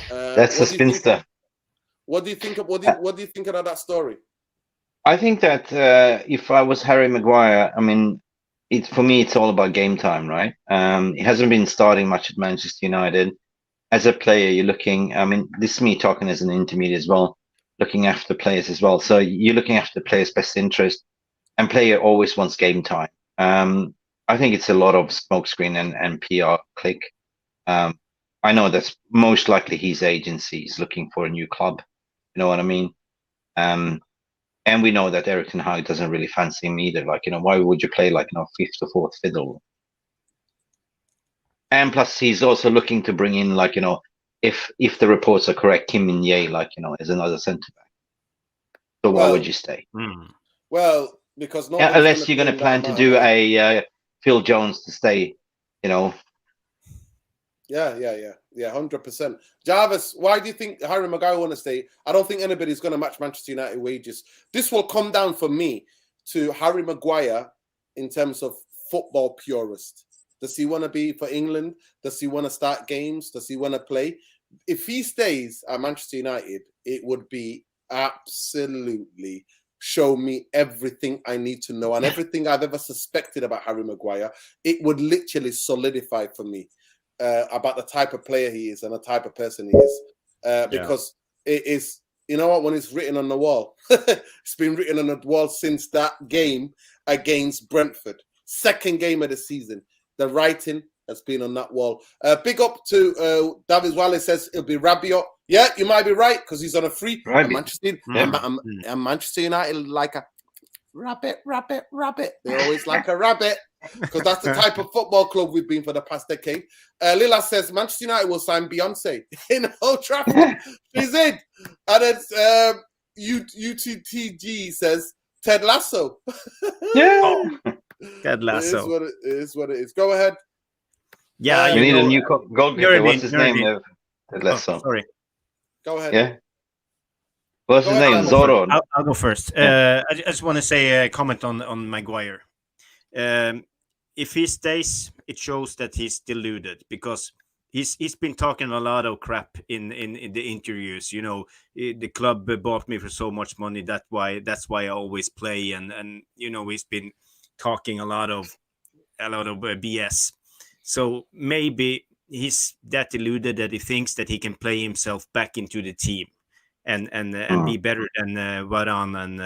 That's a spinster. What do you think of what do you think about that story? I think that if I was Harry Maguire, I mean, for me, it's all about game time, right? He hasn't been starting much at Manchester United. As a player, you're looking, I mean, this is me talking as an intermediate as well, looking after players as well. So you're looking after the player's best interest, and player always wants game time. I think it's a lot of smokescreen and PR click. I know that's most likely his agency is looking for a new club. You know what I mean? And we know that Eric Ten Hag doesn't really fancy him either. Like, why would you play like, fifth or fourth fiddle? And plus, he's also looking to bring in, like, if the reports are correct, Kim Min-jae, like, as another centre back. So why would you stay? Well, because unless you're going to plan to do a Phil Jones to stay, Yeah, 100%. Jarvis, why do you think Harry Maguire want to stay? I don't think anybody's going to match Manchester United wages. This will come down for me to Harry Maguire in terms of football purist. Does he want to be for England? Does he want to start games? Does he want to play? If he stays at Manchester United, it would be absolutely show me everything I need to know and everything I've ever suspected about Harry Maguire. It would literally solidify for me about the type of player he is and the type of person he is. Because it is, you know what, when it's written on the wall, it's been written on the wall since that game against Brentford. Second game of the season. The writing has been on that wall. Big up to David Wallace says it'll be Rabiot. Yeah, you might be right because he's on a free. And Manchester United like a rabbit. They always like a rabbit because that's the type of football club we've been for the past decade. Lila says Manchester United will sign Beyonce in Old Trafford. She's in. And it's UTTG says Ted Lasso. Yeah. Ted Lasso. It is what it is. Go ahead. Yeah, you need a new goalkeeper. What's his name? Ted Lasso. Sorry. Go ahead. Yeah. What's his name? Zorro. I'll go first. I just want to say a comment on Maguire. If he stays, it shows that he's deluded because he's been talking a lot of crap in the interviews. The club bought me for so much money. That's why I always play, and he's been talking a lot of BS. So maybe he's that deluded that he thinks that he can play himself back into the team and be better than Varane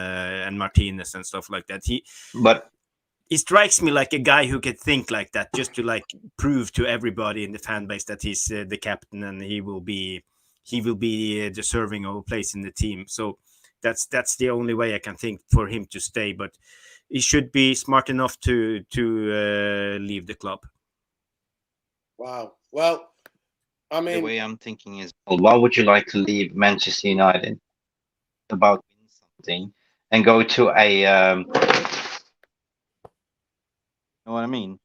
and Martinez and stuff like that. He strikes me like a guy who could think like that just to like prove to everybody in the fan base that he's the captain and he will be deserving of a place in the team. So that's the only way I can think for him to stay. But he should be smart enough to leave the club. Wow. Well, I mean, the way I'm thinking is, why would you like to leave Manchester United about win something and go to a you know what I mean?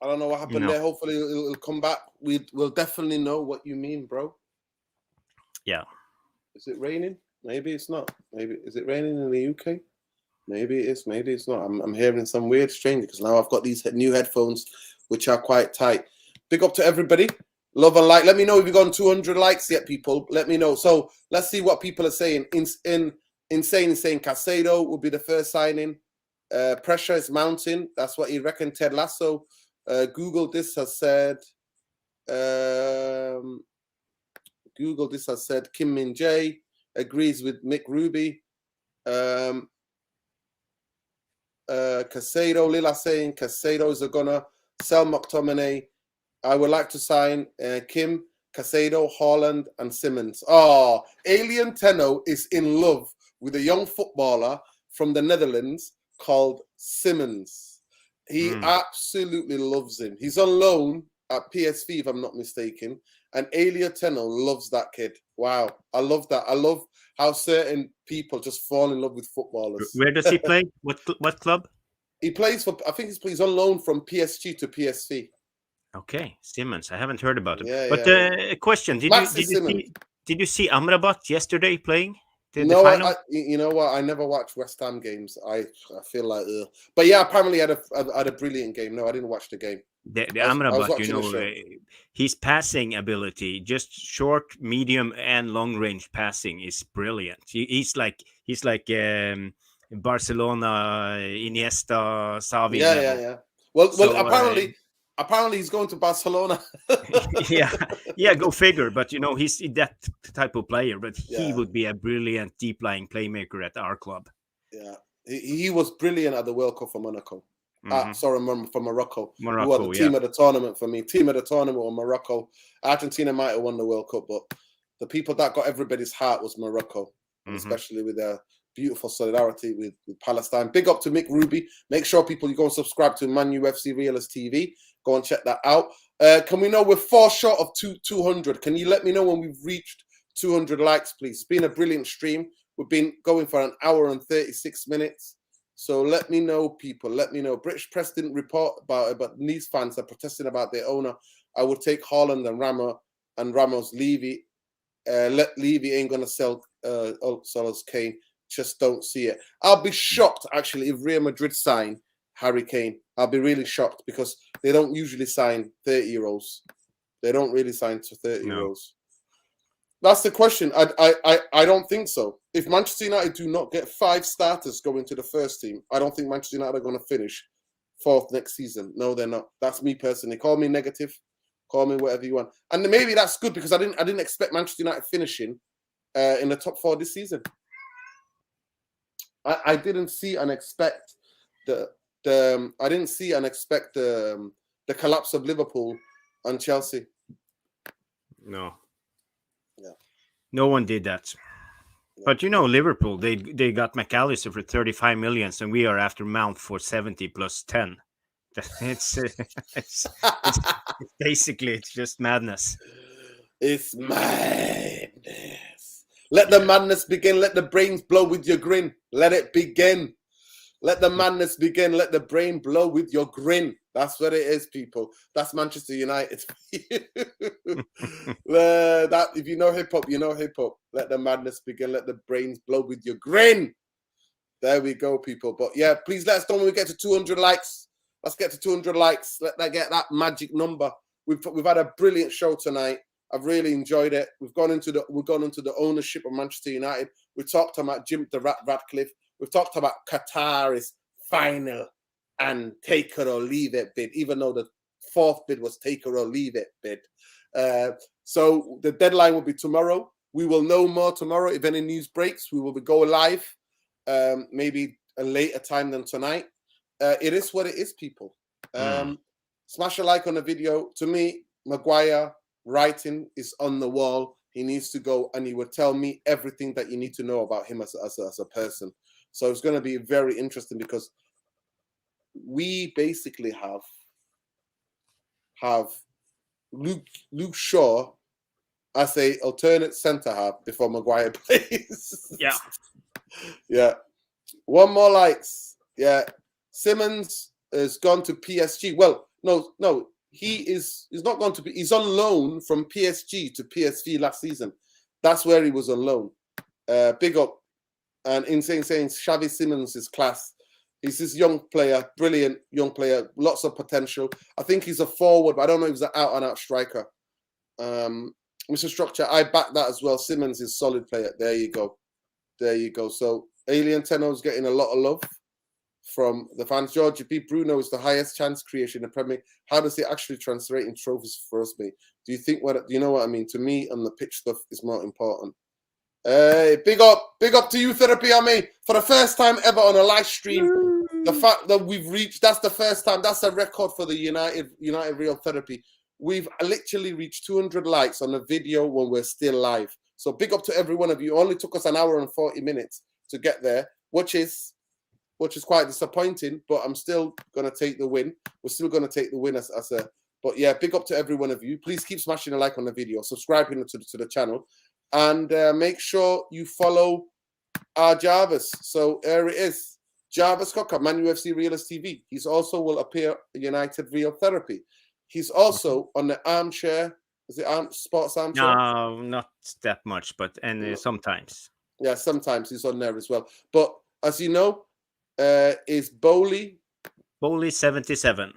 I don't know what happened there. Hopefully it'll come back. We'll definitely know what you mean, bro. Yeah. Is it raining? Maybe it's not. Maybe is it raining in the UK? Maybe it is. Maybe it's not. I'm hearing some weird strange because now I've got these new headphones, which are quite tight. Big up to everybody. Love and like. Let me know if you've gone 200 likes yet, people. Let me know. So let's see what people are saying. Insane is saying Caicedo will be the first signing. Pressure is mounting. That's what he reckoned. Ted Lasso. Google this has said. Google this has said Kim Min Jae agrees with Mick Ruby. Caicedo, Lila saying Caicedo is a gunner. Sell McTominay. I would like to sign Kim, Caicedo, Haaland, and Simmons. Oh, Alien Tenno is in love with a young footballer from the Netherlands called Simmons. He absolutely loves him. He's on loan at PSV, if I'm not mistaken. And Alien Tenno loves that kid. Wow, I love that. I love how certain people just fall in love with footballers. Where does he play? What club? He plays for, I think he's on loan from PSG to PSV. Okay, Simmons. I haven't heard about him. Yeah, but yeah. Question: Did you see Amrabat yesterday playing? No, you know what? I never watch West Ham games. I feel like, but yeah, apparently had a brilliant game. No, I didn't watch the game. The Amrabat, his passing ability, just short, medium, and long range passing is brilliant. He's like Barcelona, Iniesta, Xavi. Yeah. Well, apparently he's going to Barcelona. yeah, go figure. But he's that type of player. But he would be a brilliant deep lying playmaker at our club. Yeah, he was brilliant at the World Cup for Monaco. Sorry, for Morocco. Who were the team of the tournament for me. Team of the tournament or Morocco. Argentina might have won the World Cup, but the people that got everybody's heart was Morocco, especially with their beautiful solidarity with Palestine. Big up to Mick Ruby. Make sure people you go and subscribe to Man UFC Realist TV. Go and check that out. Can we know we're 4 short of 200? Can you let me know when we've reached 200 likes, please? It's been a brilliant stream. We've been going for an hour and 36 minutes. So let me know, people. Let me know. British press didn't report about it, but Nice fans are protesting about their owner. I would take Haaland and Ramos. Levy. Levy ain't going to sell us Kane. Just don't see it. I'll be shocked, actually, if Real Madrid sign Harry Kane. I'll be really shocked because they don't usually sign 30-year-olds. They don't really sign to 30-year-olds. That's the question. I don't think so. If Manchester United do not get 5 starters going to the first team, I don't think Manchester United are going to finish 4th next season. No, they're not. That's me personally. Call me negative. Call me whatever you want. And maybe that's good because I didn't expect Manchester United finishing in the top 4 this season. I didn't see and expect the collapse of Liverpool and Chelsea. No. Yeah. No one did that. But Liverpool, they got McAllister for 35 million, and we are after Mount for 70 plus 10. It's basically it's just madness. It's madness. Let the madness begin. Let the brains blow with your grin. Let it begin. Let the madness begin. Let the brain blow with your grin. That's what it is, people. That's Manchester United. That if you know hip hop, you know hip hop. Let the madness begin. Let the brains blow with your grin. There we go, people. But yeah, please let us know when we get to 200 likes. Let's get to 200 likes. Let that get that magic number. We've had a brilliant show tonight. I've really enjoyed it. We've gone into the ownership of Manchester United. We talked about Jim the Ratcliffe. We've talked about Qatari's final and take it or leave it bid, even though the 4th bid was take it or leave it bid. So the deadline will be tomorrow. We will know more tomorrow. If any news breaks, we will be going live, maybe a later time than tonight. It is what it is, people. Smash a like on the video. To me, Maguire writing is on the wall. He needs to go, and he will tell me everything that you need to know about him as a person. So it's going to be very interesting because we basically have Luke Shaw as a alternate centre half before Maguire plays. Yeah. Yeah. 1 more likes. Yeah. Simmons has gone to PSG. Well, No. He's not going to be. He's on loan from PSG to PSV last season. That's where he was on loan. Big up. And insane saying Xavi Simons is class. He's this young player, brilliant young player, lots of potential. I think he's a forward, but I don't know if he's an out-and-out striker. Mr. Structure, I back that as well. Simmons is solid player. There you go. So Alien Tenno's getting a lot of love from the fans. George B. Bruno is the highest chance creation in the Premier League. How does it actually translate in trophies for us, mate? Do you know what I mean? To me, on the pitch stuff is more important. Hey, big up to you, Therapy Army, for the first time ever on a live stream. The fact that we've reached, that's the first time, that's a record for the United Real Therapy. We've literally reached 200 likes on a video when we're still live. So big up to every one of you. It only took us an hour and 40 minutes to get there, which is quite disappointing, but I'm still going to take the win. We're still going to take the win but yeah, big up to every one of you. Please keep smashing a like on the video, subscribing to the channel, and make sure you follow our Jarvis. So there it is. Jarvis Cocker, Man UFC Realist TV. He's also will appear at United Real Therapy. He's also on the Armchair. Is it Sports Armchair? No, not that much, but sometimes. Yeah, sometimes he's on there as well. But as you know, is Bowley 77.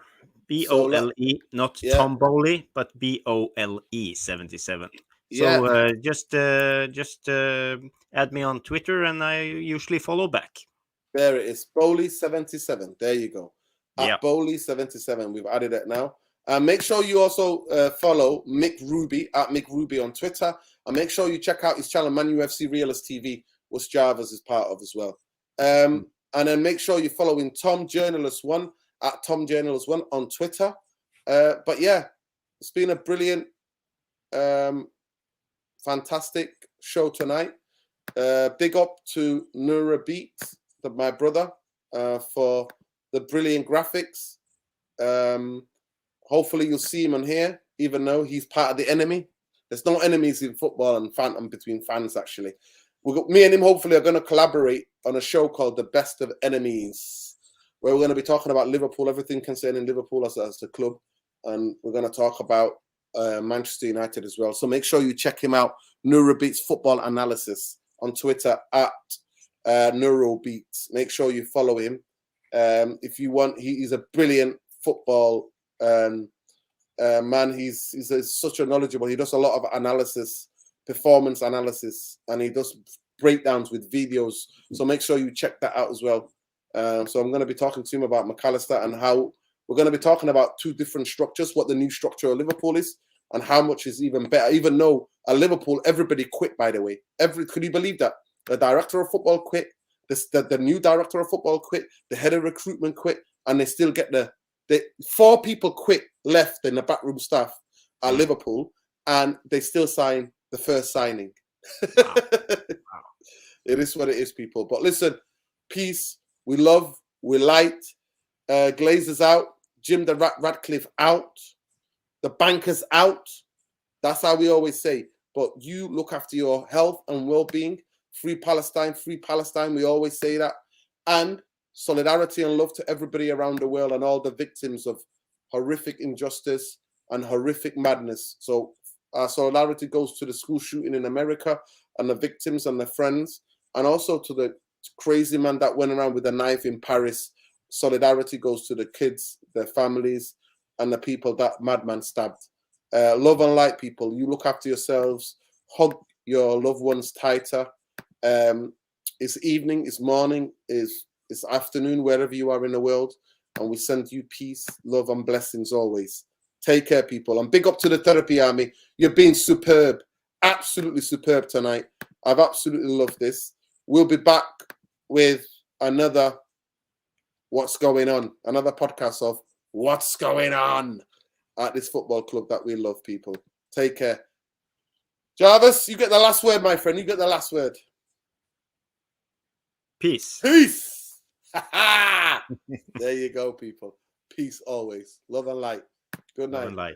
BOLE, not Tom Bowley, but BOLE 77. So just add me on Twitter, and I usually follow back. There it is, Bowley 77. There you go. At Bowley 77. We've added it now. Make sure you also follow Mick Ruby at Mick Ruby on Twitter, and make sure you check out his channel Man UFC Realist TV, which Jarvis is part of as well. And then make sure you're following Tom Journalist 1 at Tom Journalist 1 on Twitter. But yeah, it's been a brilliant, fantastic show tonight. Big up to Nura Beat, my brother, for the brilliant graphics. Hopefully you'll see him on here, even though he's part of the enemy. There's no enemies in football and between fans, actually. Me and him hopefully are going to collaborate on a show called The Best of Enemies, where we're going to be talking about Liverpool, everything concerning Liverpool as a club. And we're going to talk about Manchester United as well. So make sure you check him out, Neurobeats Football Analysis, on Twitter at Neurobeats. Make sure you follow him. If you want, he's a brilliant football man. He's such a knowledgeable. He does a lot of analysis, performance analysis, and he does breakdowns with videos. So make sure you check that out as well. So I'm going to be talking to him about McAllister and how we're going to be talking about two different structures, what the new structure of Liverpool is and how much is even better. Even though at Liverpool, everybody quit, by the way. Could you believe that? The director of football quit. The new director of football quit. The head of recruitment quit. And they still get the 4 people left in the backroom staff at Liverpool, and they still sign the first signing. Wow. It is what it is, people. But listen, peace. We love. We light. Glazer's out. Jim the Radcliffe out. The bankers out. That's how we always say. But you look after your health and well-being. Free Palestine. Free Palestine. We always say that. And solidarity and love to everybody around the world and all the victims of horrific injustice and horrific madness. So our solidarity goes to the school shooting in America and the victims and their friends, and also to the crazy man that went around with a knife in Paris. Solidarity goes to the kids, their families, and the people that madman stabbed. Love and light, people. You look after yourselves. Hug your loved ones tighter. It's evening, it's morning, it's afternoon, wherever you are in the world. And we send you peace, love, and blessings always. Take care, people. And big up to the Therapy Army. You've been superb. Absolutely superb tonight. I've absolutely loved this. We'll be back with another What's Going On. Another podcast of What's Going On at this football club that we love, people. Take care. Jarvis, you get the last word, my friend. You get the last word. Peace. Peace. There you go, people. Peace always. Love and light. Good night. Love and light.